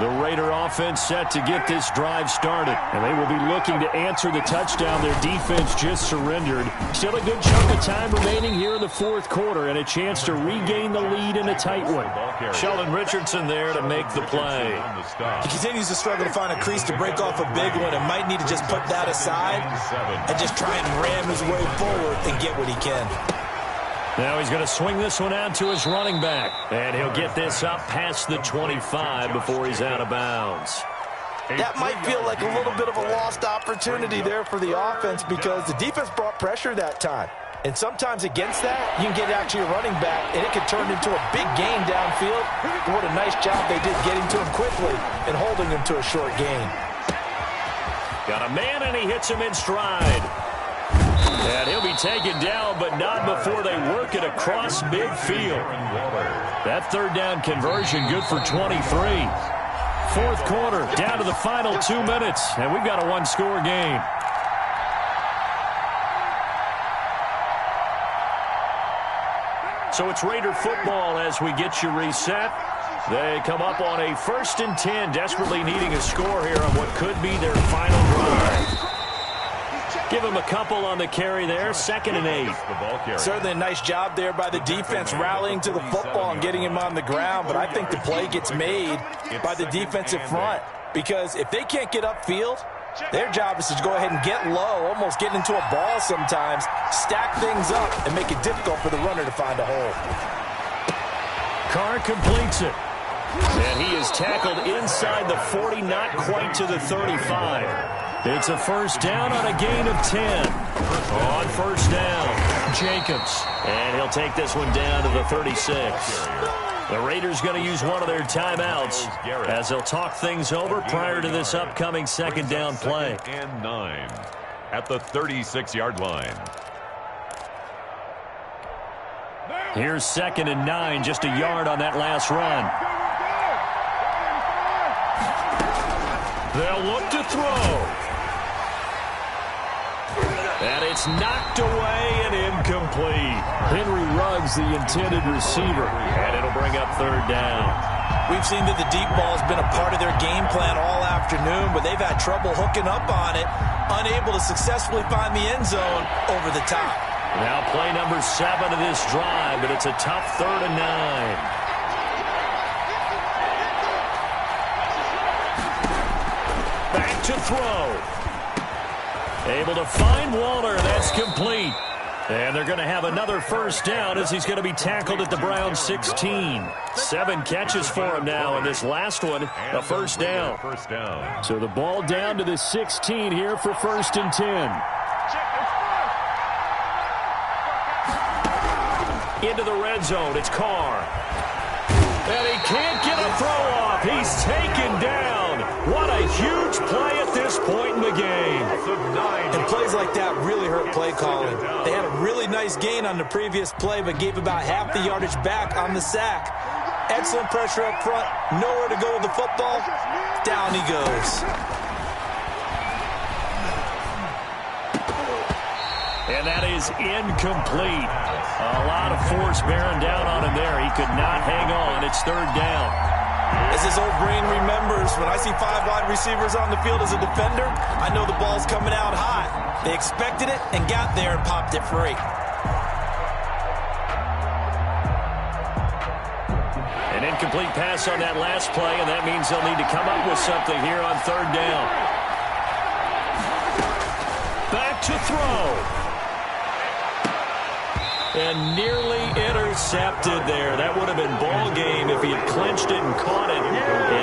The Raider offense set to get this drive started. And they will be looking to answer the touchdown their defense just surrendered. Still a good chunk of time remaining here in the 4th quarter and a chance to regain the lead in a tight one. Sheldon Richardson there to make the play. He continues to struggle to find a crease to break off a big one and might need to just put that aside and just try and ram his way forward and get what he can. Now he's going to swing this one out to his running back. And he'll get this up past the 25 before he's out of bounds. That might feel like a little bit of a lost opportunity there for the offense because the defense brought pressure that time. And sometimes against that, you can get actually a running back, and it can turn into a big gain downfield. What a nice job they did getting to him quickly and holding him to a short gain. Got a man, and he hits him in stride. And he'll be taken down, but not before they work it across midfield. That 3rd down conversion good for 23. 4th quarter, down to the final 2 minutes, and we've got a 1-score game. So it's Raider football as we get you reset. They come up on a 1st and 10, desperately needing a score here on what could be their final drive. Give him a couple on the carry there, 2nd and 8. Certainly a nice job there by the defense rallying to the football and getting him on the ground, but I think the play gets made by the defensive front because if they can't get upfield, their job is to go ahead and get low, almost get into a ball sometimes, stack things up, and make it difficult for the runner to find a hole. Carr completes it. And he is tackled inside the 40, not quite to the 35. It's a 1st down on a gain of 10. On 1st down, Jacobs. And he'll take this one down to the 36. The Raiders going to use one of their timeouts as they'll talk things over prior to this upcoming 2nd down play. 2nd and 9 at the 36-yard line. Here's 2nd and 9, just a yard on that last run. They'll look to throw. And it's knocked away and incomplete. Henry Ruggs, the intended receiver. And it'll bring up 3rd down. We've seen that the deep ball has been a part of their game plan all afternoon, but they've had trouble hooking up on it, unable to successfully find the end zone over the top. Now play number 7 of this drive, but it's a tough 3rd and 9. Back to throw. Able to find Waller. That's complete. And they're going to have another 1st down as he's going to be tackled at the Browns 16. 7 catches for him now, and this last one, a 1st down. So the ball down to the 16 here for 1st and 10. Into the red zone, it's Carr. And he can't get a throw off. He's taken down. What a huge play at this point in the game. And plays like that really hurt play calling. They had a really nice gain on the previous play, but gave about half the yardage back on the sack. Excellent pressure up front. Nowhere to go with the football. Down he goes. And that is incomplete. A lot of force bearing down on him there. He could not hang on. It's 3rd down. As his old brain remembers, when I see 5 wide receivers on the field as a defender, I know the ball's coming out hot. They expected it and got there and popped it free. An incomplete pass on that last play, and that means they'll need to come up with something here on 3rd down. Back to throw. And nearly intercepted there. That would have been ball game if he had clinched it and caught it.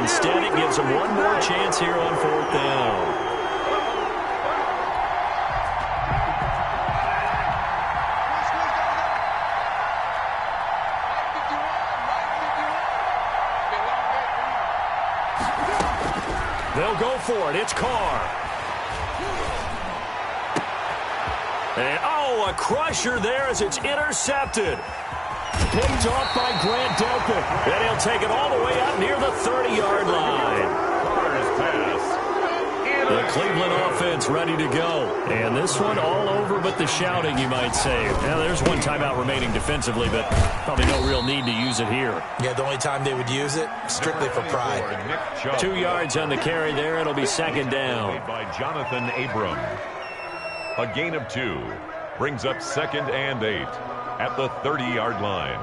Instead, it gives him one more chance here on 4th down. They'll go for it. It's Carr. And, oh, a crusher there as it's intercepted. Picked off by Grant Delpit. And he'll take it all the way out near the 30-yard line. Carr's pass. The Cleveland offense ready to go. And this one all over but the shouting, you might say. Now, there's one timeout remaining defensively, but probably no real need to use it here. Yeah, the only time they would use it, strictly for pride. 2 yards on the carry there. It'll be 2nd down. By Jonathan Abram. A gain of 2 brings up 2nd and 8 at the 30-yard line.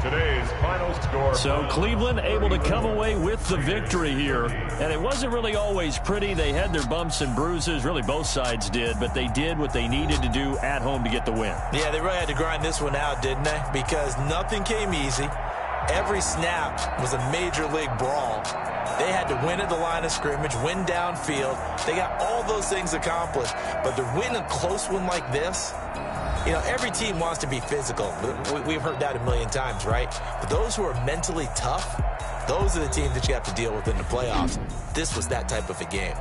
Today's final score. So Cleveland able to come away with the victory here. And it wasn't really always pretty. They had their bumps and bruises. Really, both sides did. But they did what they needed to do at home to get the win. Yeah, they really had to grind this one out, didn't they? Because nothing came easy. Every snap was a major league brawl. They had to win at the line of scrimmage, win downfield. They got all those things accomplished. But to win a close one like this, you know, every team wants to be physical. We've heard that a million times, right? But those who are mentally tough, those are the teams that you have to deal with in the playoffs. This was that type of a game.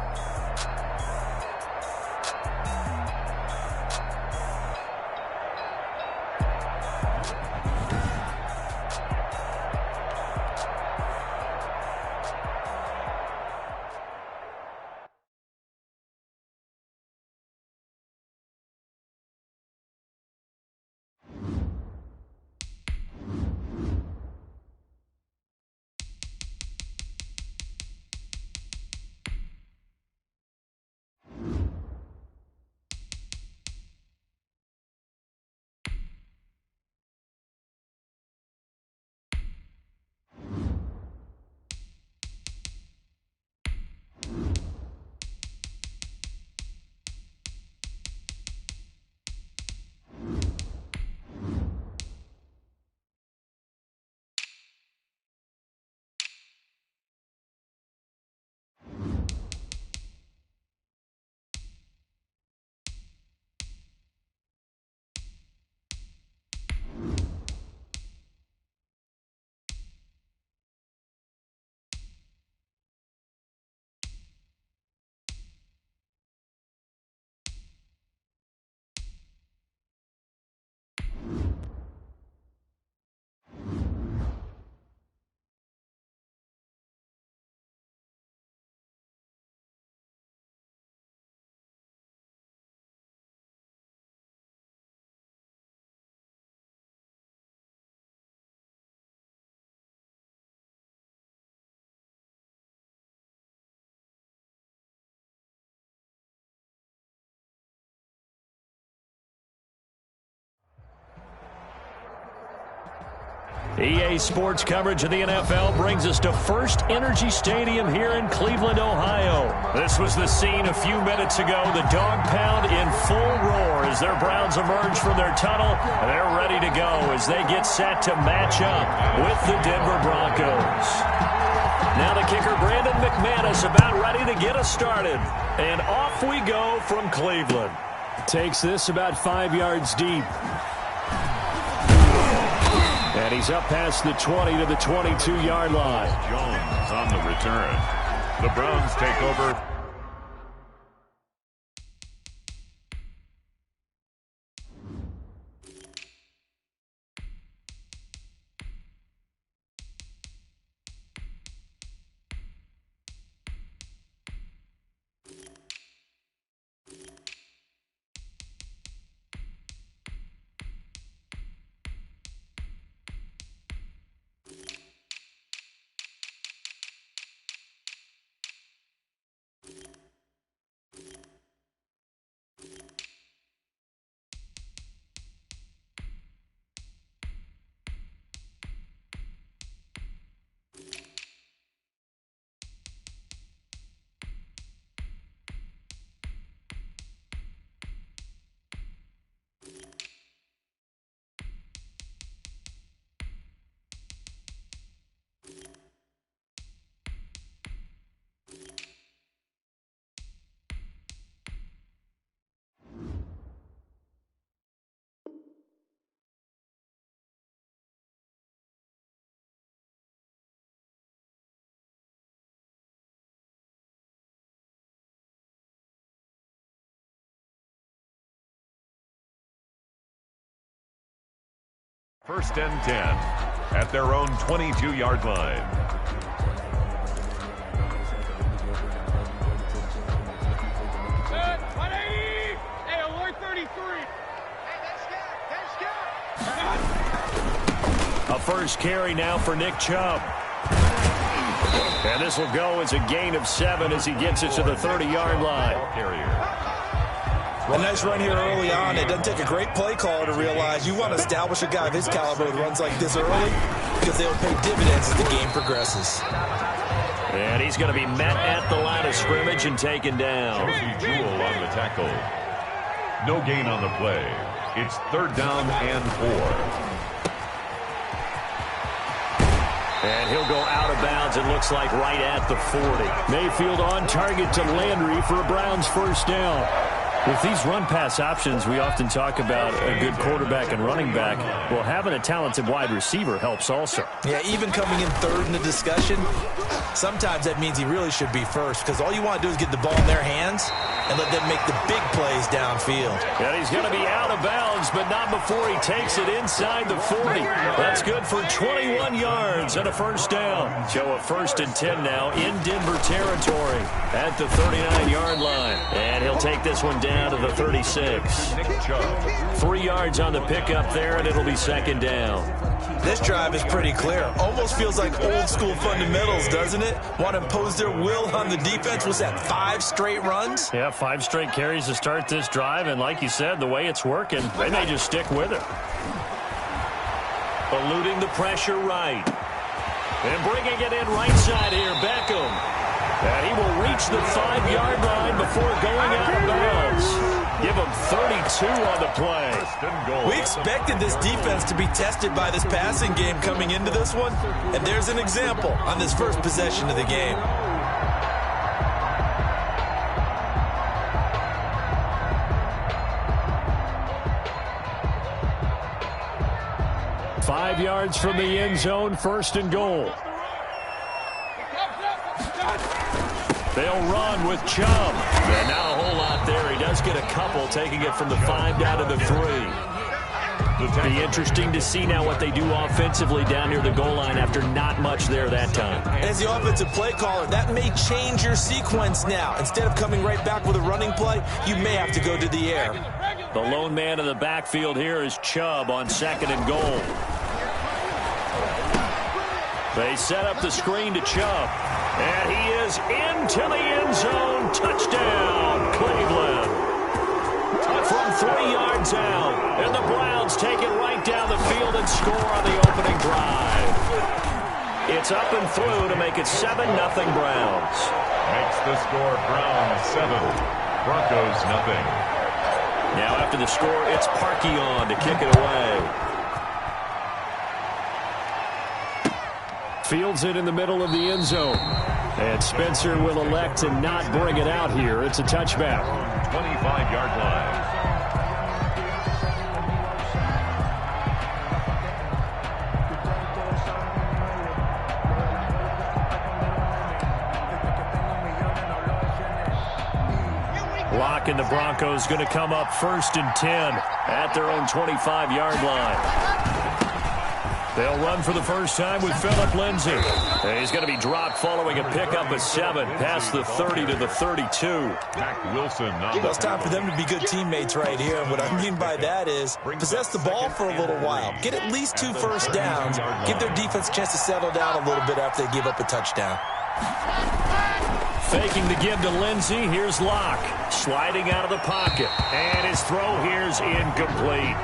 EA Sports coverage of the NFL brings us to First Energy Stadium here in Cleveland, Ohio. This was the scene a few minutes ago. The dog pound in full roar as their Browns emerge from their tunnel. They're ready to go as they get set to match up with the Denver Broncos. Now the kicker, Brandon McManus, about ready to get us started. And off we go from Cleveland. Takes this about 5 yards deep. And he's up past the 20 to the 22-yard line. Jones on the return. The Browns take over. First and 10 at their own 22-yard line. Hey, alert 33. A first carry now for Nick Chubb. And this will go as a gain of 7 as he gets it to the 30-yard line. A nice run here early on. It doesn't take a great play caller to realize you want to establish a guy of his caliber with runs like this early because they'll pay dividends as the game progresses. And he's going to be met at the line of scrimmage and taken down. Jewell on the tackle. No gain on the play. It's 3rd down and 4. And he'll go out of bounds, it looks like, right at the 40. Mayfield on target to Landry for a Browns first down. With these run-pass options, we often talk about a good quarterback and running back. Well, having a talented wide receiver helps also. Yeah, even coming in 3rd in the discussion, sometimes that means he really should be first because all you want to do is get the ball in their hands and let them make the big plays downfield. And he's going to be out of bounds, but not before he takes it inside the 40. That's good for 21 yards and a first down. So a 1st and 10 now in Denver territory at the 39-yard line. And he'll take this one down to the 36. 3 yards on the pickup there, and it'll be 2nd down. This drive is pretty clear. Almost feels like old-school fundamentals, doesn't it? Want to impose their will on the defense. Was that 5 straight runs? Yeah, 5 straight carries to start this drive, and like you said, the way it's working, they may just stick with it. Eluding the pressure right. And bringing it in right side here, Beckham. And he will reach the 5-yard line before going out of bounds. Give him 32 on the play. We expected this defense to be tested by this passing game coming into this one, and there's an example on this first possession of the game. Five yards from the end zone, 1st and goal. They'll run with Chubb. And not a whole lot there. He does get a couple, taking it from the 5 down to the 3. It'll be interesting to see now what they do offensively down near the goal line after not much there that time. As the offensive play caller, that may change your sequence now. Instead of coming right back with a running play, you may have to go to the air. The lone man in the backfield here is Chubb on 2nd and goal. They set up the screen to Chubb. And he is into the end zone. Touchdown, Cleveland. From 3 yards out. And the Browns take it right down the field and score on the opening drive. It's up and through to make it 7-0 Browns. Makes the score Browns 7, Broncos 0. Now after the score, it's Parkey on to kick it away. Fields it in the middle of the end zone. And Spencer will elect to not bring it out here. It's a touchback. 25-yard line. Locke and the Broncos going to come up 1st and 10 at their own 25-yard line. They'll run for the first time with Phillip Lindsay. And he's going to be dropped following a pickup of 7 past the 30 to the 32. Jack Wilson. Well, it's time for them to be good teammates right here. And what I mean by that is possess the ball for a little while. Get at least 2 first downs. Give their defense a chance to settle down a little bit after they give up a touchdown. Faking the give to Lindsay. Here's Locke. Sliding out of the pocket. And his throw here's incomplete.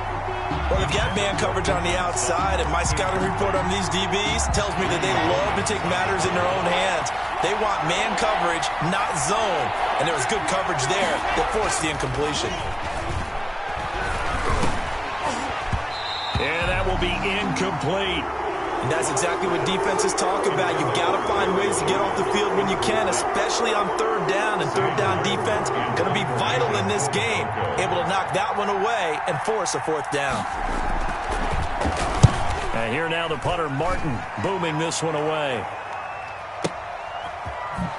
Well, they've got man coverage on the outside, and my scouting report on these DBs tells me that they love to take matters in their own hands. They want man coverage, not zone. And there was good coverage there that forced the incompletion. And that will be incomplete. And that's exactly what defenses talk about. You've got to find ways to get off the field when you can, especially on 3rd down. And 3rd down defense going to be vital in this game. Able to knock that one away and force a 4th down. And here now the punter, Martin, booming this one away.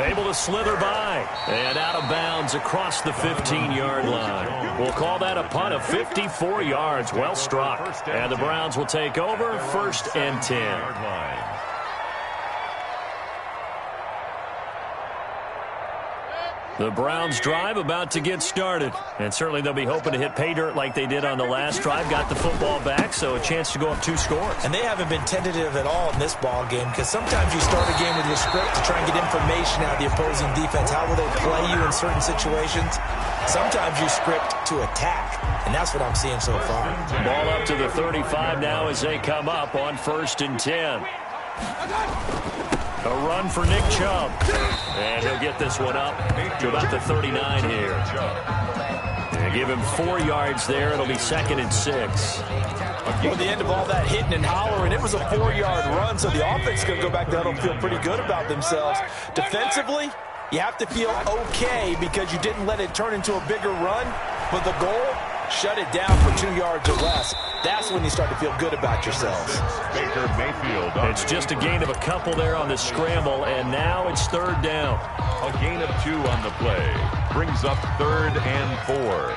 Able to slither by. And out of bounds across the 15-yard line. We'll call that a punt of 54 yards. Well struck. And the Browns will take over 1st and 10. The Browns drive about to get started. And certainly they'll be hoping to hit pay dirt like they did on the last drive. Got the football back, so a chance to go up 2 scores. And they haven't been tentative at all in this ball game, because sometimes you start a game with your script to try and get information out of the opposing defense. How will they play you in certain situations? Sometimes you script to attack, and that's what I'm seeing so far. Ball up to the 35 now as they come up on 1st and 10. A run for Nick Chubb. And he'll get this one up to about the 39 here. And give him 4 yards there. It'll be 2nd and 6. Well, the end of all that hitting and hollering, it was a 4-yard run, so the offense is going to go back there and feel pretty good about themselves. Defensively, you have to feel okay because you didn't let it turn into a bigger run. But the goal, shut it down for 2 yards or less. That's when you start to feel good about yourselves. Baker Mayfield. It's just a gain of a couple there on the scramble, and now it's 3rd down. A gain of 2 on the play. Brings up 3rd and 4.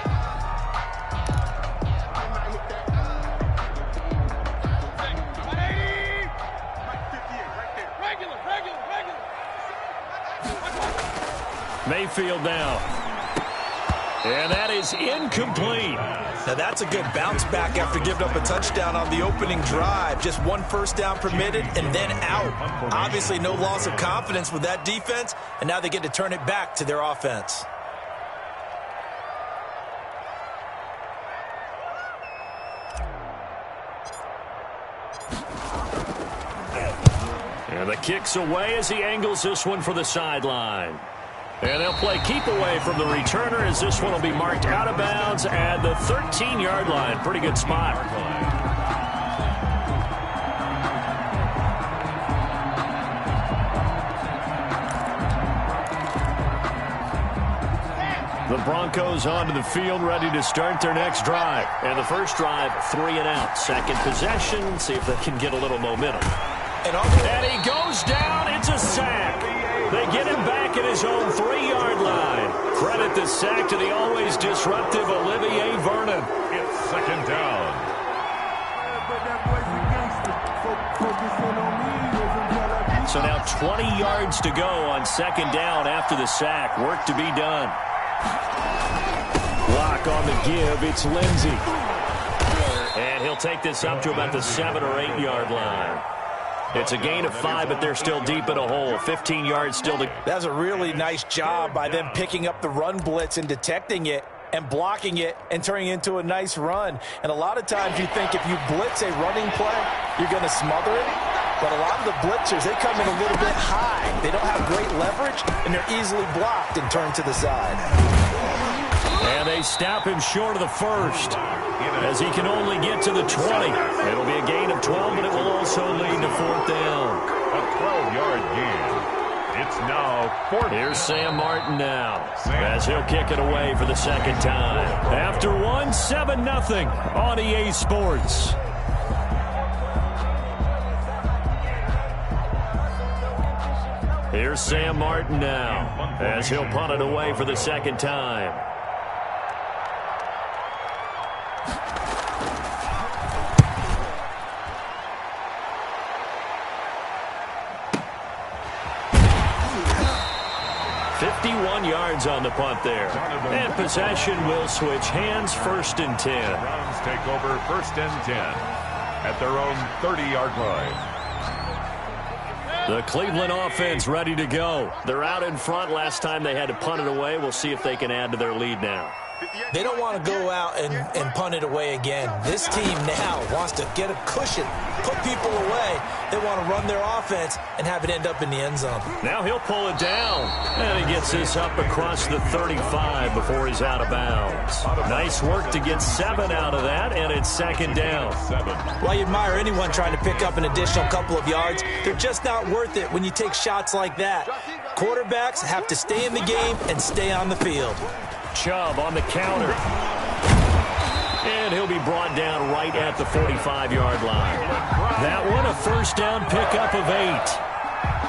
Mayfield now. And that is incomplete. Now that's a good bounce back after giving up a touchdown on the opening drive. Just 1 first down permitted and then out. Obviously no loss of confidence with that defense, and now they get to turn it back to their offense. And the kick's away as he angles this one for the sideline. And they'll play keep away from the returner as this one will be marked out of bounds at the 13-yard line. Pretty good spot. The Broncos onto the field, ready to start their next drive. And the first drive, 3 and out. Second possession, see if they can get a little momentum. And he goes down. It's a sack. They get him back at his own 3-yard line. Credit the sack to the always disruptive Olivier Vernon. It's 2nd down. So now 20 yards to go on 2nd down after the sack. Work to be done. Block on the give. It's Lindsey. And he'll take this up to about the 7 or 8 yard line. It's a gain of 5, but they're still deep in a hole. 15 yards still to... That's a really nice job by them picking up the run blitz and detecting it and blocking it and turning it into a nice run. And a lot of times you think if you blitz a running play, you're going to smother it. But a lot of the blitzers, they come in a little bit high. They don't have great leverage, and they're easily blocked and turned to the side. And they stop him short of the first as he can only get to the 20. It'll be a gain of 12, but it will also lead to 4th down. A 12-yard gain. It's now 4th. Here's Sam Martin now as he'll kick it away for the 2nd time. After 7-0 on EA Sports. Here's Sam Martin now as he'll punt it away for the 2nd time. Yards on the punt there. And possession will switch hands. 1st and 10. Browns take over 1st and 10 at their own 30-yard line. The Cleveland offense ready to go. They're out in front. Last time they had to punt it away. We'll see if they can add to their lead now. They don't want to go out and punt it away again. This team now wants to get a cushion, put people away. They want to run their offense and have it end up in the end zone. Now he'll pull it down. And he gets this up across the 35 before he's out of bounds. Nice work to get 7 out of that, and it's 2nd down. Well, I admire anyone trying to pick up an additional couple of yards. They're just not worth it when you take shots like that. Quarterbacks have to stay in the game and stay on the field. Chubb on the counter. And he'll be brought down right at the 45-yard line. That one a 1st down pickup of 8.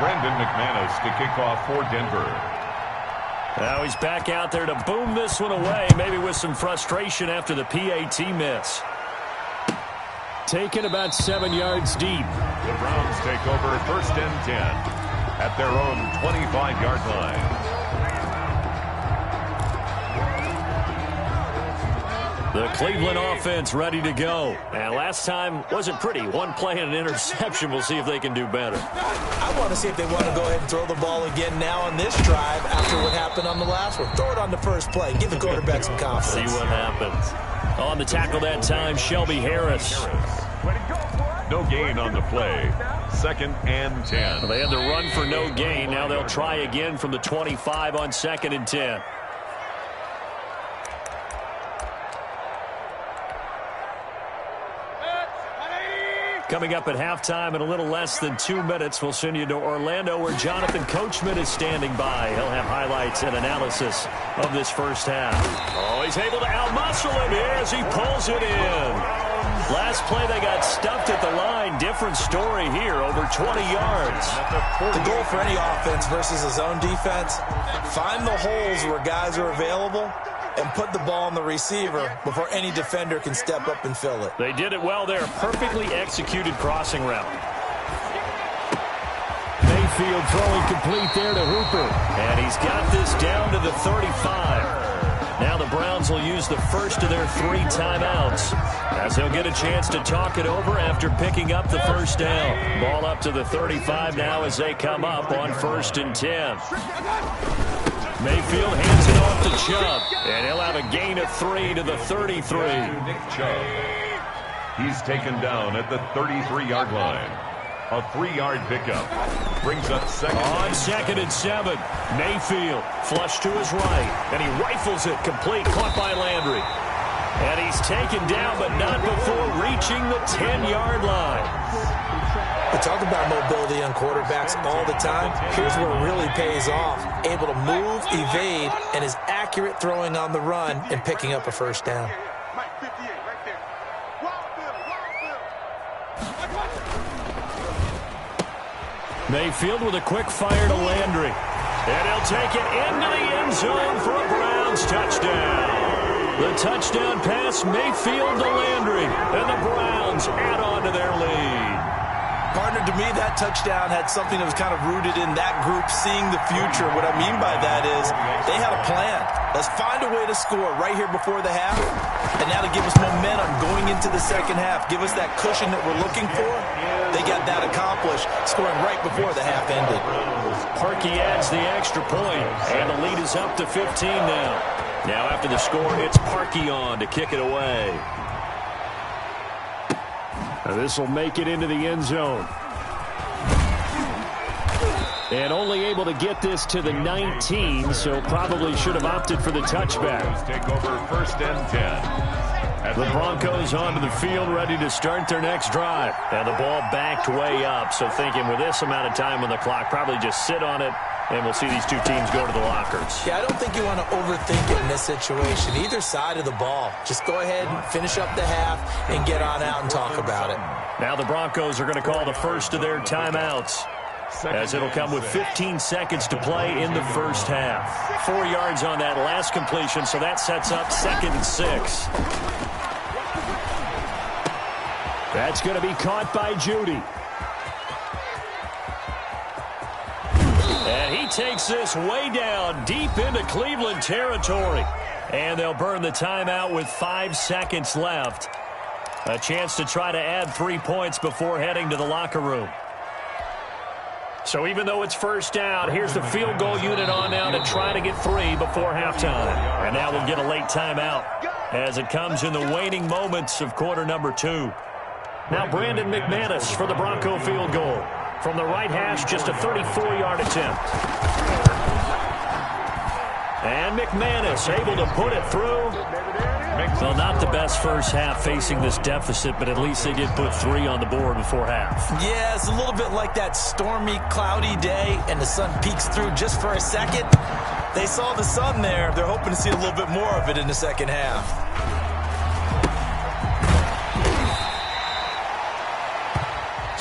Brandon McManus to kick off for Denver. Now he's back out there to boom this one away, maybe with some frustration after the PAT miss. Taken about 7 yards deep. The Browns take over 1st and 10 at their own 25-yard line. The Cleveland offense ready to go. And last time wasn't pretty. One play and an interception. We'll see if they can do better. I want to see if they want to go ahead and throw the ball again now on this drive after what happened on the last one. Throw it on the first play. Give the quarterback some confidence. See what happens. On the tackle that time, Shelby Harris. No gain on the play. 2nd and 10. Well, they had the run for no gain. Now they'll try again from the 25 on 2nd and 10. Coming up at halftime in a little less than 2 minutes, we'll send you to Orlando where Jonathan Coachman is standing by. He'll have highlights and analysis of this first half. Oh, he's able to outmuscle him here as he pulls it in. Last play they got stuffed at the line. Different story here, over 20 yards. The goal for any offense versus a zone defense, find the holes where guys are available and put the ball on the receiver before any defender can step up and fill it. They did it well there. Perfectly executed crossing route. Mayfield throwing complete there to Hooper. And he's got this down to the 35. Now the Browns will use the first of their 3 timeouts as they'll get a chance to talk it over after picking up the first down. Ball up to the 35 now as they come up on 1st and 10. Mayfield hands it off to Chubb, and he'll have a gain of 3 to the 33. Nick Chubb. He's taken down at the 33-yard line. A 3-yard pickup brings up 2nd. On 2nd and 7, Mayfield flush to his right, and he rifles it complete, caught by Landry. And he's taken down, but not before reaching the 10-yard line. We talk about mobility on quarterbacks all the time. Here's where it really pays off. Able to move, evade, and is accurate throwing on the run and picking up a first down. Mayfield with a quick fire to Landry. And he'll take it into the end zone for a Browns touchdown. The touchdown pass, Mayfield to Landry. And the Browns add on to their lead. Partner, to me, that touchdown had something that was kind of rooted in that group seeing the future. What I mean by that is they had a plan. Let's find a way to score right here before the half, and now to give us momentum going into the second half, give us that cushion that we're looking for. They got that accomplished, scoring right before the half ended. Parkey adds the extra point, and the lead is up to 15 now. Now after the score, it's Parkey on to kick it away. This will make it into the end zone. And only able to get this to the 19, so probably should have opted for the touchback. Take over 1st and 10. The Broncos onto the field, ready to start their next drive. And the ball backed way up, so thinking with this amount of time on the clock, probably just sit on it, and we'll see these two teams go to the lockers. Yeah, I don't think you want to overthink it in this situation. Either side of the ball. Just go ahead and finish up the half and get on out and talk about it. Now the Broncos are going to call the first of their timeouts, as it'll come with 15 seconds to play in the first half. 4 yards on that last completion, so that sets up 2nd and 6. That's going to be caught by Judy. And he takes this way down, deep into Cleveland territory. And they'll burn the timeout with 5 seconds left. A chance to try to add 3 points before heading to the locker room. So even though it's first down, here's the field goal unit on now to try to get 3 before halftime. And now we'll get a late timeout as it comes in the waning moments of quarter number 2. Now Brandon McManus for the Bronco field goal. From the right hash, just a 34-yard attempt. And McManus able to put it through. Well, not the best first half facing this deficit, but at least they did put 3 on the board before half. Yeah, it's a little bit like that stormy, cloudy day, and the sun peeks through just for a second. They saw the sun there. They're hoping to see a little bit more of it in the second half.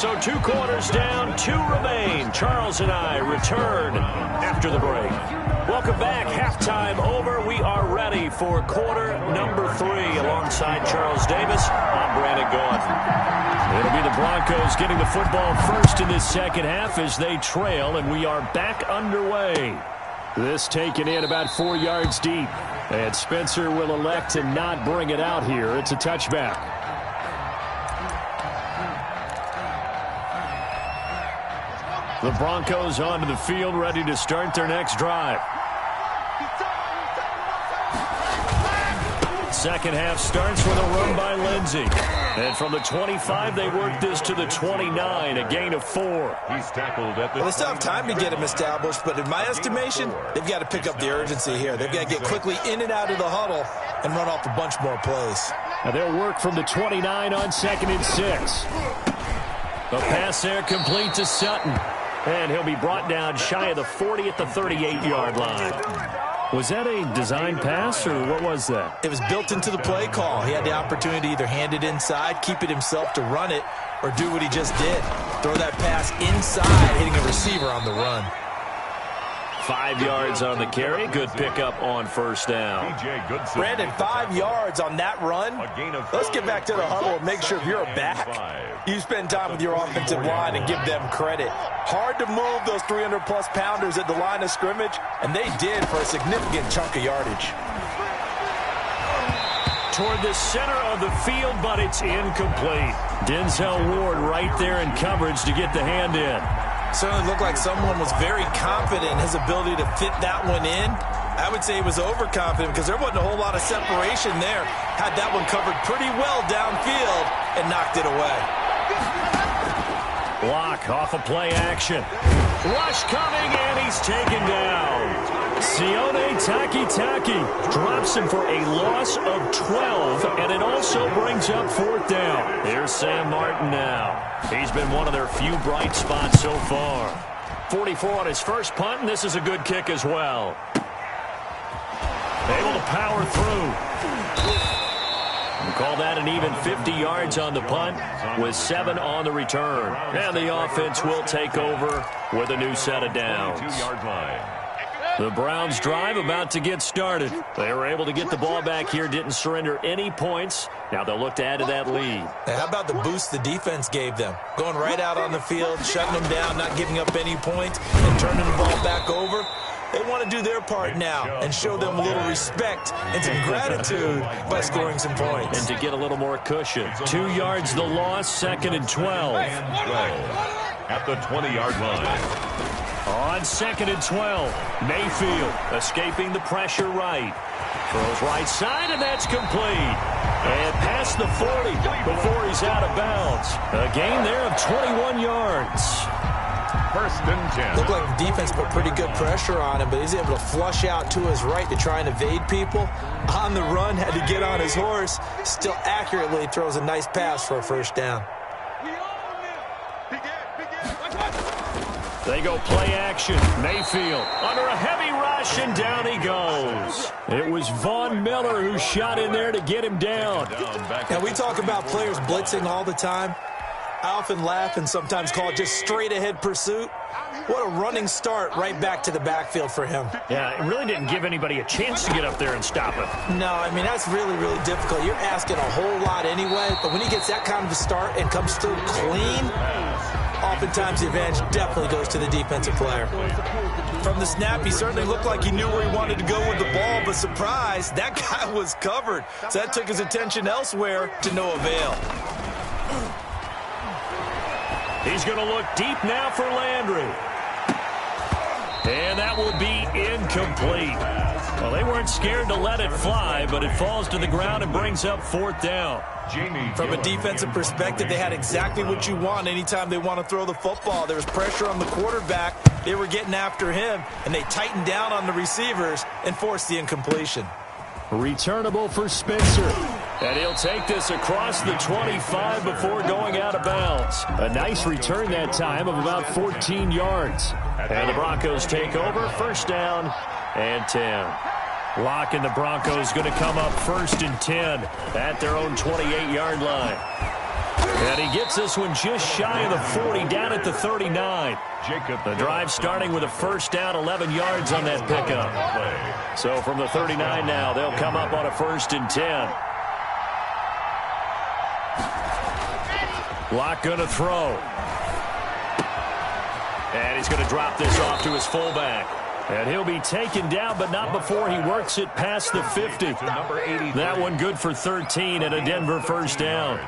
So 2 quarters down, 2 remain. Charles and I return after the break. Welcome back. Halftime over. We are ready for quarter number 3. Alongside Charles Davis, I'm Brandon Gaughan. It'll be the Broncos getting the football first in this second half as they trail, and we are back underway. This taken in about 4 yards deep. And Spencer will elect to not bring it out here. It's a touchback. The Broncos onto the field, ready to start their next drive. Second half starts with a run by Lindsey. And from the 25, they work this to the 29, a gain of 4. He's tackled at the... Well, they still have time to get him established, but in my estimation, they've got to pick up the urgency here. They've got to get quickly in and out of the huddle and run off a bunch more plays. Now they'll work from the 29 on 2nd and 6. A pass there complete to Sutton. And he'll be brought down shy of the 40 at the 38-yard line. Was that a design pass, or what was that? It was built into the play call. He had the opportunity to either hand it inside, keep it himself to run it, or do what he just did. Throw that pass inside, hitting a receiver on the run. 5 yards on the carry. Good pickup on first down. Brandon, 5 yards on that run. Let's get back to the huddle and make sure if you're a back, you spend time with your offensive line and give them credit. Hard to move those 300-plus pounders at the line of scrimmage, and they did for a significant chunk of yardage. Toward the center of the field, but it's incomplete. Denzel Ward right there in coverage to get the hand in. Certainly looked like someone was very confident in his ability to fit that one in. I would say he was overconfident because there wasn't a whole lot of separation there. Had that one covered pretty well downfield and knocked it away. Block off of play action. Rush coming, and he's taken down. Sione Takitaki drops him for a loss of 12, and it also brings up 4th down. Here's Sam Martin now. He's been one of their few bright spots so far. 44 on his first punt, and this is a good kick as well. Able to power through. We'll call that an even 50 yards on the punt with 7 on the return. And the offense will take over with a new set of downs. The Browns drive about to get started. They were able to get the ball back here, didn't surrender any points. Now they'll look to add to that lead. Now, how about the boost the defense gave them? Going right out on the field, shutting them down, not giving up any points, and turning the ball back over. They want to do their part now and show them a little respect and some gratitude by scoring some points. And to get a little more cushion. 2 yards the loss, 2nd and 12. At the 20-yard line. On 2nd and 12, Mayfield escaping the pressure right. Throws right side, and that's complete. And past the 40 before he's out of bounds. A gain there of 21 yards. 1st and 10. Looked like the defense put pretty good pressure on him, but he's able to flush out to his right to try and evade people. On the run, had to get on his horse. Still accurately throws a nice pass for a 1st down. They go play action. Mayfield under a heavy rush, and down he goes. It was Von Miller who shot in there to get him down. Now, we talk about players blitzing all the time. I often laugh and sometimes call it just straight-ahead pursuit. What a running start right back to the backfield for him. Yeah, it really didn't give anybody a chance to get up there and stop him. No, I mean, that's really, really difficult. You're asking a whole lot anyway, but when he gets that kind of a start and comes through clean, oftentimes the advantage definitely goes to the defensive player. From the snap, he certainly looked like he knew where he wanted to go with the ball, but surprise, that guy was covered. So that took his attention elsewhere to no avail. He's going to look deep now for Landry. And that will be incomplete. Well, they weren't scared to let it fly, but it falls to the ground and brings up 4th down. From a defensive perspective, they had exactly what you want anytime they want to throw the football. There was pressure on the quarterback. They were getting after him, and they tightened down on the receivers and forced the incompletion. Returnable for Spencer. And he'll take this across the 25 before going out of bounds. A nice return that time of about 14 yards. And the Broncos take over, 1st down and 10. Locke and the Broncos going to come up 1st and 10 at their own 28-yard line. And he gets this one just shy of the 40, down at the 39. The drive starting with a first down, 11 yards on that pickup. So from the 39 now, they'll come up on a 1st and 10. Locke going to throw. And he's going to drop this off to his fullback. And he'll be taken down, but not before he works it past the 50. That one good for 13 and a Denver first down.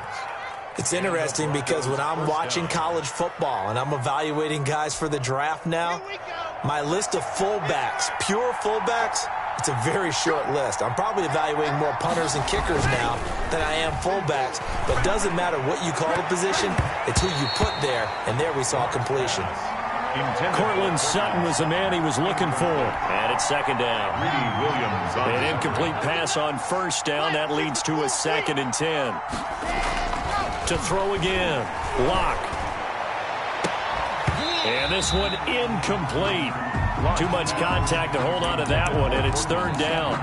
It's interesting because when I'm watching college football and I'm evaluating guys for the draft now, my list of fullbacks, pure fullbacks, it's a very short list. I'm probably evaluating more punters and kickers now than I am fullbacks, but it doesn't matter what you call the position, it's who you put there, and there we saw completion. Cortland Sutton was the man he was looking for. And it's 2nd down. An incomplete pass on 1st down. That leads to a 2nd and 10. To throw again. Locke. And this one incomplete. Too much contact to hold on to that one, and it's 3rd down.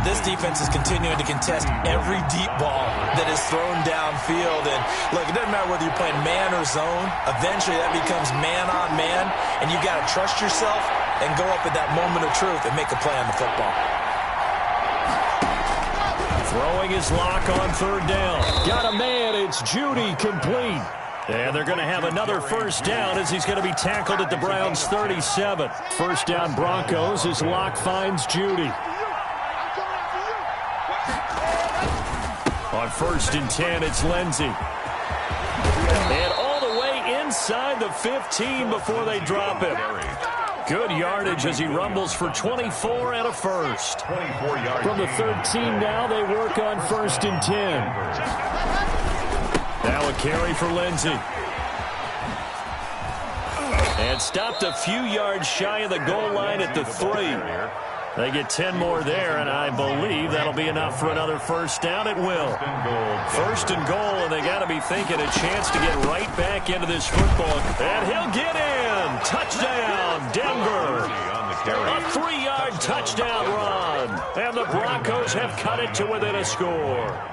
This defense is continuing to contest every deep ball that is thrown downfield. And, look, it doesn't matter whether you're playing man or zone. Eventually that becomes man on man, and you've got to trust yourself and go up at that moment of truth and make a play on the football. Throwing his Locke on 3rd down. Got a man. It's Judy complete. And they're going to have another first down as he's going to be tackled at the Browns' 37. First down Broncos as Locke finds Judy. On 1st and 10, it's Lindsey. And all the way inside the 15 before they drop him. Good yardage as he rumbles for 24 and a first. From the 13 now, they work on 1st and 10. Now a carry for Lindsey. And stopped a few yards shy of the goal line at the 3. They get 10 more there, and I believe that'll be enough for another first down. It will. 1st and goal, and they got to be thinking a chance to get right back into this football. And he'll get in. Touchdown, Denver. A 3-yard touchdown run. And the Broncos have cut it to within a score.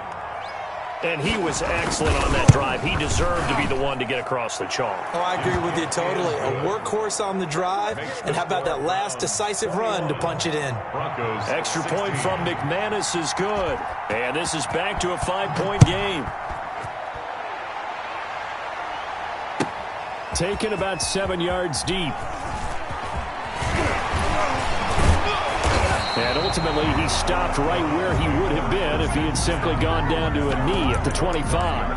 And he was excellent on that drive. He deserved to be the one to get across the chalk. Oh, I agree with you totally. A workhorse on the drive, and how about that last decisive run to punch it in? Extra point from McManus is good. And this is back to a 5-point game. Taken about 7 yards deep. And ultimately, he stopped right where he would have been if he had simply gone down to a knee at the 25.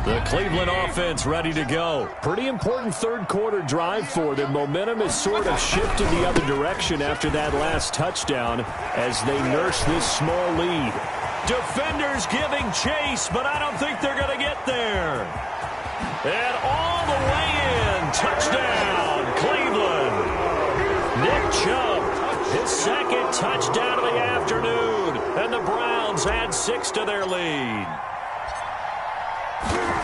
The Cleveland offense ready to go. Pretty important 3rd quarter drive for them. Momentum has sort of shifted the other direction after that last touchdown as they nurse this small lead. Defenders giving chase, but I don't think they're going to get there. And all the way in. Touchdown, Cleveland. Nick Chubb, his 2nd touchdown of the afternoon. And the Browns add 6 to their lead.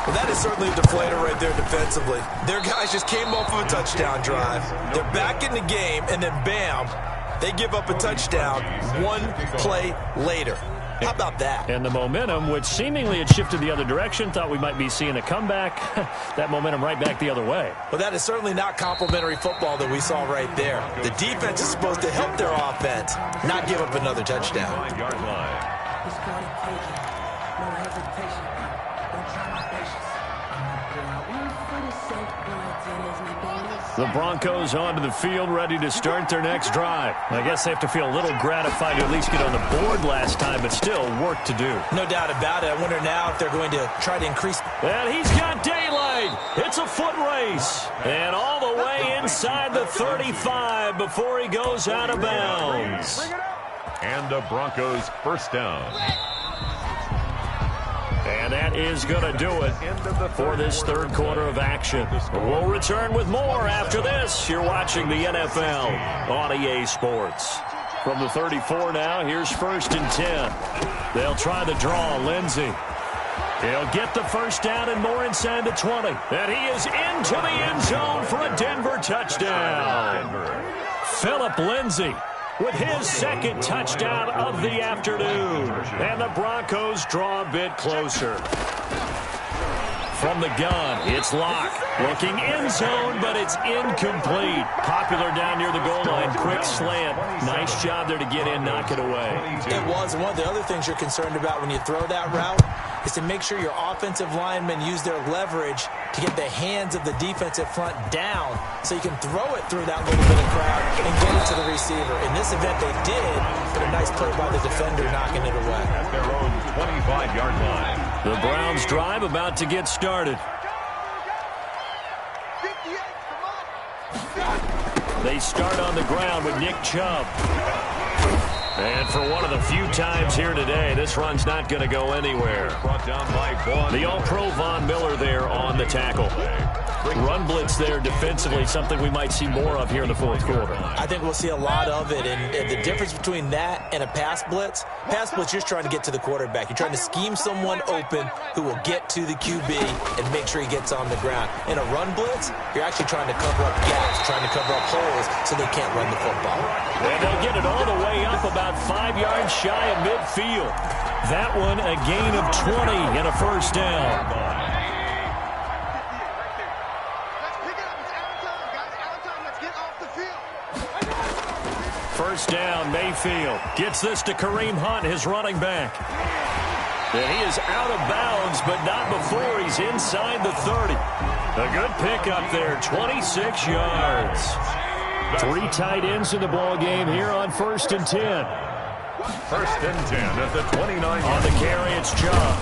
Well, that is certainly a deflator right there defensively. Their guys just came off of a touchdown drive. They're back in the game, and then bam, they give up a touchdown 1 play later. How about that? And the momentum, which seemingly had shifted the other direction, thought we might be seeing a comeback. That momentum right back the other way. Well, that is certainly not complimentary football that we saw right there. The defense is supposed to help their offense, not give up another touchdown. The Broncos onto the field, ready to start their next drive. I guess they have to feel a little gratified to at least get on the board last time, but still work to do. No doubt about it. I wonder now if they're going to try to increase. And he's got daylight. It's a foot race. And all the way inside the 35 before he goes out of bounds. And the Broncos first down. And that is going to do it for this 3rd quarter of action. We'll return with more after this. You're watching the NFL on EA Sports. From the 34 now, here's 1st and 10. They'll try the draw. Lindsey. He'll get the first down and more inside the 20. And he is into the end zone for a Denver touchdown. Phillip Lindsey. with his second touchdown of the afternoon. And the Broncos draw a bit closer. From the gun, it's Locke. Looking end zone, but it's incomplete. Popular down near the goal line. Quick slant. Nice job there to get in, knock it away. It was. One of the other things you're concerned about when you throw that route is to make sure your offensive linemen use their leverage to get the hands of the defensive front down so you can throw it through that little bit of crowd and get it to the receiver. In this event, they did, but a nice play by the defender knocking it away. At their own 25-yard line. The Browns drive about to get started. They start on the ground with Nick Chubb. And for one of the few times here today, this run's not going to go anywhere. Brought down by Vaughn. The All-Pro Von Miller there on the tackle. Run blitz there defensively, something we might see more of here in the fourth quarter. I think we'll see a lot of it, and the difference between that and a pass blitz, you're trying to get to the quarterback. You're trying to scheme someone open who will get to the QB and make sure he gets on the ground. In a run blitz, you're actually trying to cover up gaps, trying to cover up holes so they can't run the football. And they'll get it all the way up about 5 yards shy of midfield. That one a gain of 20 and a first down. First down, Mayfield gets this to Kareem Hunt, his running back. And he is out of bounds, but not before he's inside the 30. A good pickup there, 26 yards. 3 tight ends in the ball game here on 1st and 10. 1st and 10 at the 29. On the carry, it's Chubb.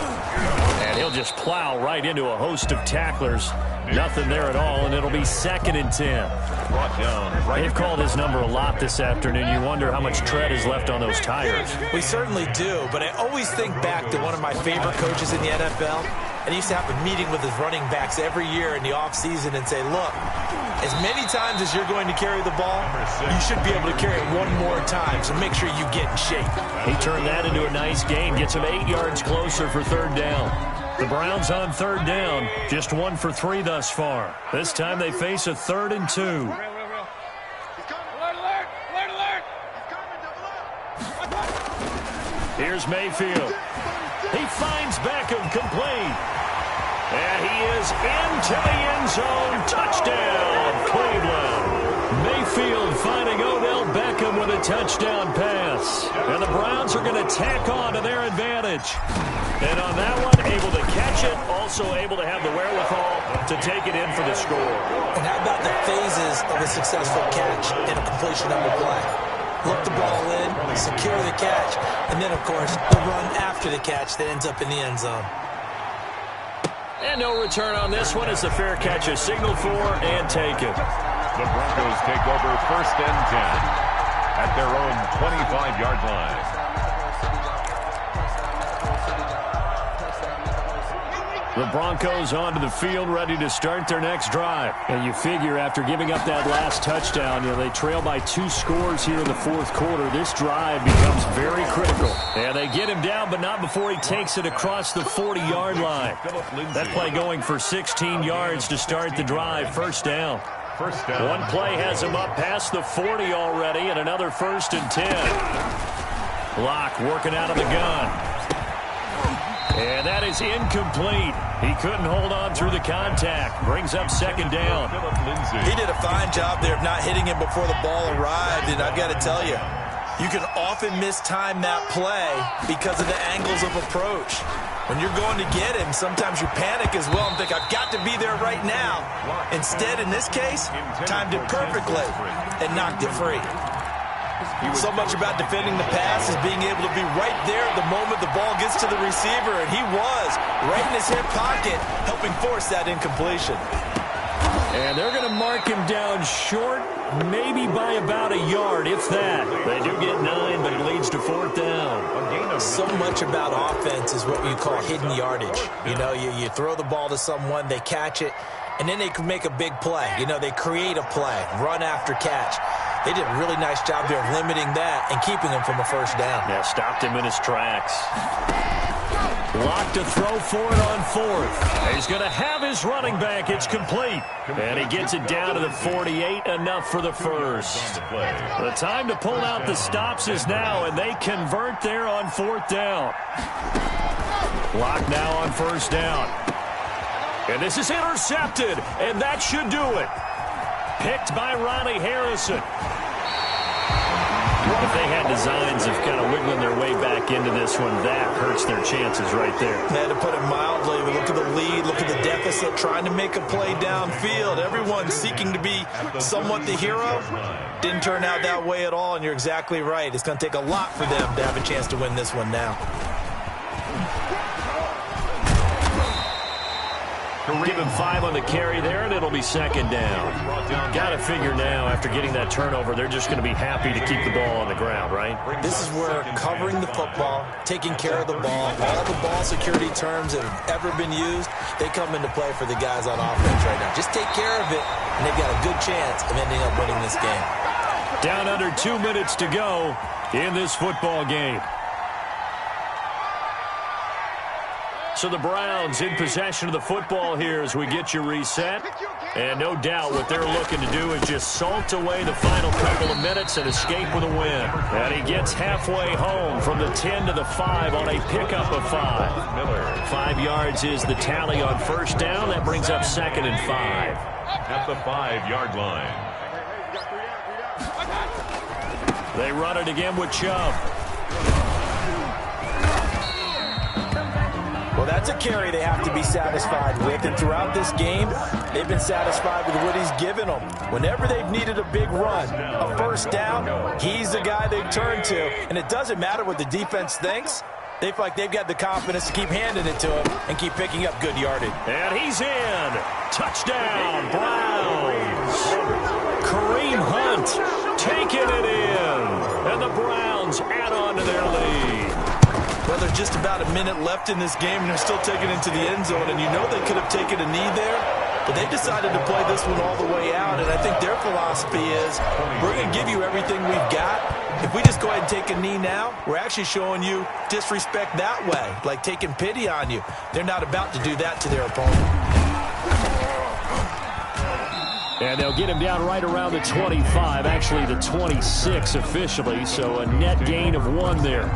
And he'll just plow right into a host of tacklers. Nothing there at all, and it'll be 2nd and 10. Brought down. Right. They've called his number a lot this afternoon. You wonder how much tread is left on those tires. We certainly do, but I always think back to one of my favorite coaches in the NFL. And he used to have a meeting with his running backs every year in the offseason and say, look, as many times as you're going to carry the ball, you should be able to carry it one more time, so make sure you get in shape. He turned that into a nice gain, gets him 8 yards closer for 3rd down. The Browns on 3rd down, just 1 for 3 thus far. This time they face a 3rd and 2. Here's Mayfield. He finds Beckham complete. And he is into the end zone. Touchdown, Cleveland. Mayfield finding Odell Beckham with a touchdown pass. And the Browns are going to tack on to their advantage. And on that one, able to catch it, also able to have the wherewithal to take it in for the score. And how about the phases of a successful catch and a completion of a play? Look the ball in, secure the catch, and then, of course, the run after the catch that ends up in the end zone. And no return on this one as the fair catch is signaled for and taken. The Broncos take over 1st and 10 at their own 25-yard line. The Broncos onto the field, ready to start their next drive. And you figure after giving up that last touchdown, they trail by 2 scores here in the 4th quarter. This drive becomes very critical. And they get him down, but not before he takes it across the 40-yard line. That play going for 16 yards to start the drive. First down. One play has him up past the 40 already, and another 1st and 10. Locke working out of the gun. And that is incomplete. He couldn't hold on through the contact. Brings up 2nd down. He did a fine job there of not hitting him before the ball arrived, and I've got to tell you, you can often mistime that play because of the angles of approach. When you're going to get him, sometimes you panic as well and think, I've got to be there right now. Instead, in this case, timed it perfectly and knocked it free. So much about defending the pass is being able to be right there at the moment the ball gets to the receiver, and he was right in his hip pocket, helping force that incompletion. And they're going to mark him down short, maybe by about a yard, if that. They do get 9, but it leads to 4th down. So much about offense is what you call hidden yardage. You throw the ball to someone, they catch it, and then they can make a big play. They create a play, run after catch. They did a really nice job there of limiting that and keeping him from a first down. Yeah, stopped him in his tracks. Lock to throw for it on fourth. He's going to have his running back. It's complete. And he gets it down to the 48, enough for the first. The time to pull out the stops is now, and they convert there on fourth down. Lock now on first down. And this is intercepted, and that should do it. Picked by Ronnie Harrison. If they had designs of kind of wiggling their way back into this one, that hurts their chances right there. They had to put it mildly. We look at the lead, look at the deficit, trying to make a play downfield. Everyone seeking to be somewhat the hero. Didn't turn out that way at all, and you're exactly right. It's going to take a lot for them to have a chance to win this one now. Give him 5 on the carry there, and it'll be second down. Got to figure now, after getting that turnover, they're just going to be happy to keep the ball on the ground, right? This is where covering the football, taking care of the ball, all the ball security terms that have ever been used, they come into play for the guys on offense right now. Just take care of it, and they've got a good chance of ending up winning this game. Down under 2 minutes to go in this football game. So the Browns in possession of the football here as we get you reset. And no doubt what they're looking to do is just salt away the final couple of minutes and escape with a win. And he gets halfway home from the 10 to the 5 on a pickup of 5. 5 yards is the tally on first down. That brings up second and 5. At the 5-yard line. They run it again with Chubb. Well, that's a carry they have to be satisfied with, and throughout this game, they've been satisfied with what he's given them. Whenever they've needed a big run, a first down, he's the guy they've turned to, and it doesn't matter what the defense thinks. They feel like they've got the confidence to keep handing it to him and keep picking up good yardage. And he's in. Touchdown, Browns. Kareem Hunt taking it in, and the Browns add on to their lead. Well, there's just about a minute left in this game, and they're still taking it into the end zone. And you know they could have taken a knee there, but they decided to play this one all the way out. And I think their philosophy is, we're going to give you everything we've got. If we just go ahead and take a knee now, we're actually showing you disrespect that way, like taking pity on you. They're not about to do that to their opponent. And they'll get him down right around the 25, actually the 26 officially, so a net gain of 1 there.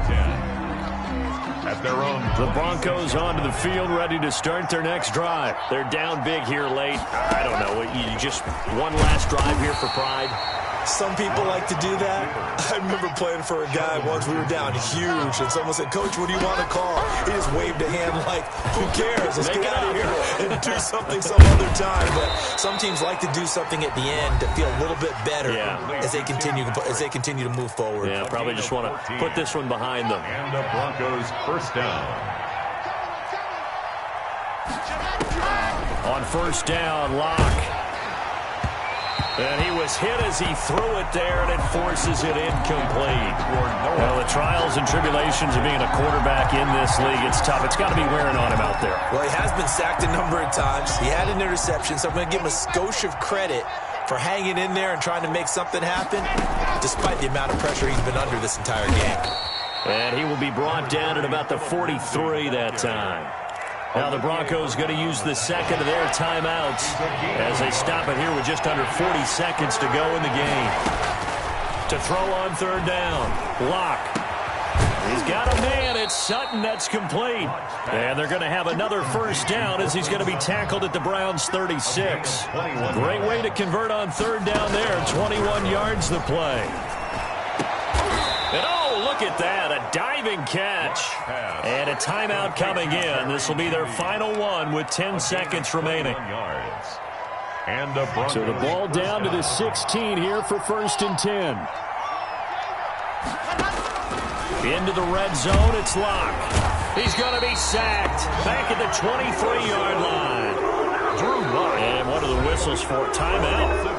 At their own. The Broncos onto the field, ready to start their next drive. They're down big here late. I don't know. You just one last drive here for pride. Some people like to do that. I remember playing for a guy once. We were down huge, and someone said, "Coach, what do you want to call?" He just waved a hand like, "Who cares? Let's get out of here and do something some other time." But some teams like to do something at the end to feel a little bit better as they continue to move forward. Yeah, probably just want to put this one behind them. And the Broncos first down. On first down, Lock. And he was hit as he threw it there, and it forces it incomplete. Well, the trials and tribulations of being a quarterback in this league, it's tough. It's got to be wearing on him out there. Well, he has been sacked a number of times. He had an interception, so I'm going to give him a skosh of credit for hanging in there and trying to make something happen, despite the amount of pressure he's been under this entire game. And he will be brought down at about the 43 that time. Now the Broncos going to use the second of their timeouts as they stop it here with just under 40 seconds to go in the game. To throw on third down, Lock. He's got a man. It's Sutton. That's complete. And they're going to have another first down as he's going to be tackled at the Browns' 36. Great way to convert on third down there. 21 yards the play. And oh, look at that. A diving catch. And a timeout coming in. This will be their final one with 10 seconds remaining. So the ball down to the 16 here for first and 10. Into the red zone, it's Lock. He's going to be sacked. Back at the 23-yard line. And one of the whistles for timeout.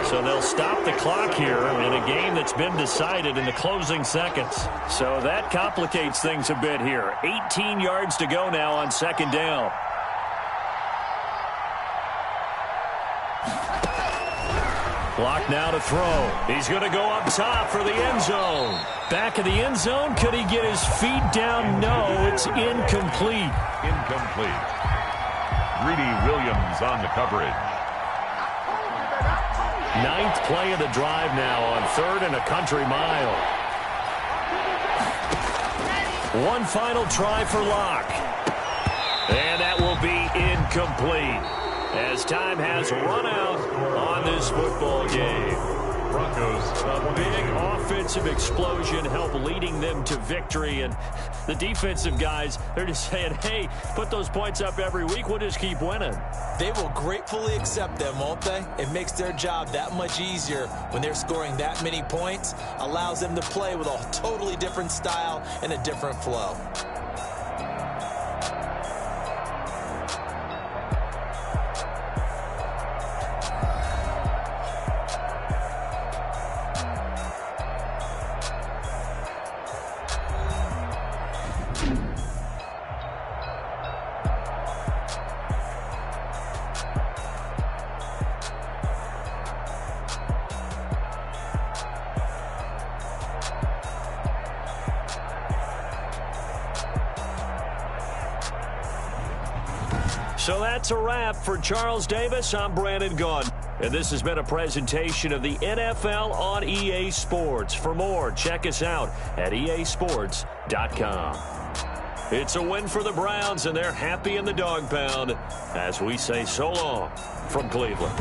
So they'll stop the clock here in a game that's been decided in the closing seconds. So that complicates things a bit here. 18 yards to go now on second down. Clock now to throw. He's going to go up top for the end zone. Back of the end zone. Could he get his feet down? No, it's incomplete. Incomplete. Greedy Williams on the coverage. Ninth play of the drive now on 3rd and a country mile. One final try for Locke. And that will be incomplete as time has run out on this football game. Broncos. A big offensive explosion helped leading them to victory. And the defensive guys, they're just saying, hey, put those points up every week. We'll just keep winning. They will gratefully accept them, won't they? It makes their job that much easier when they're scoring that many points. Allows them to play with a totally different style and a different flow. So that's a wrap for Charles Davis. I'm Brandon Gaudin. And this has been a presentation of the NFL on EA Sports. For more, check us out at easports.com. It's a win for the Browns, and they're happy in the dog pound as we say so long from Cleveland.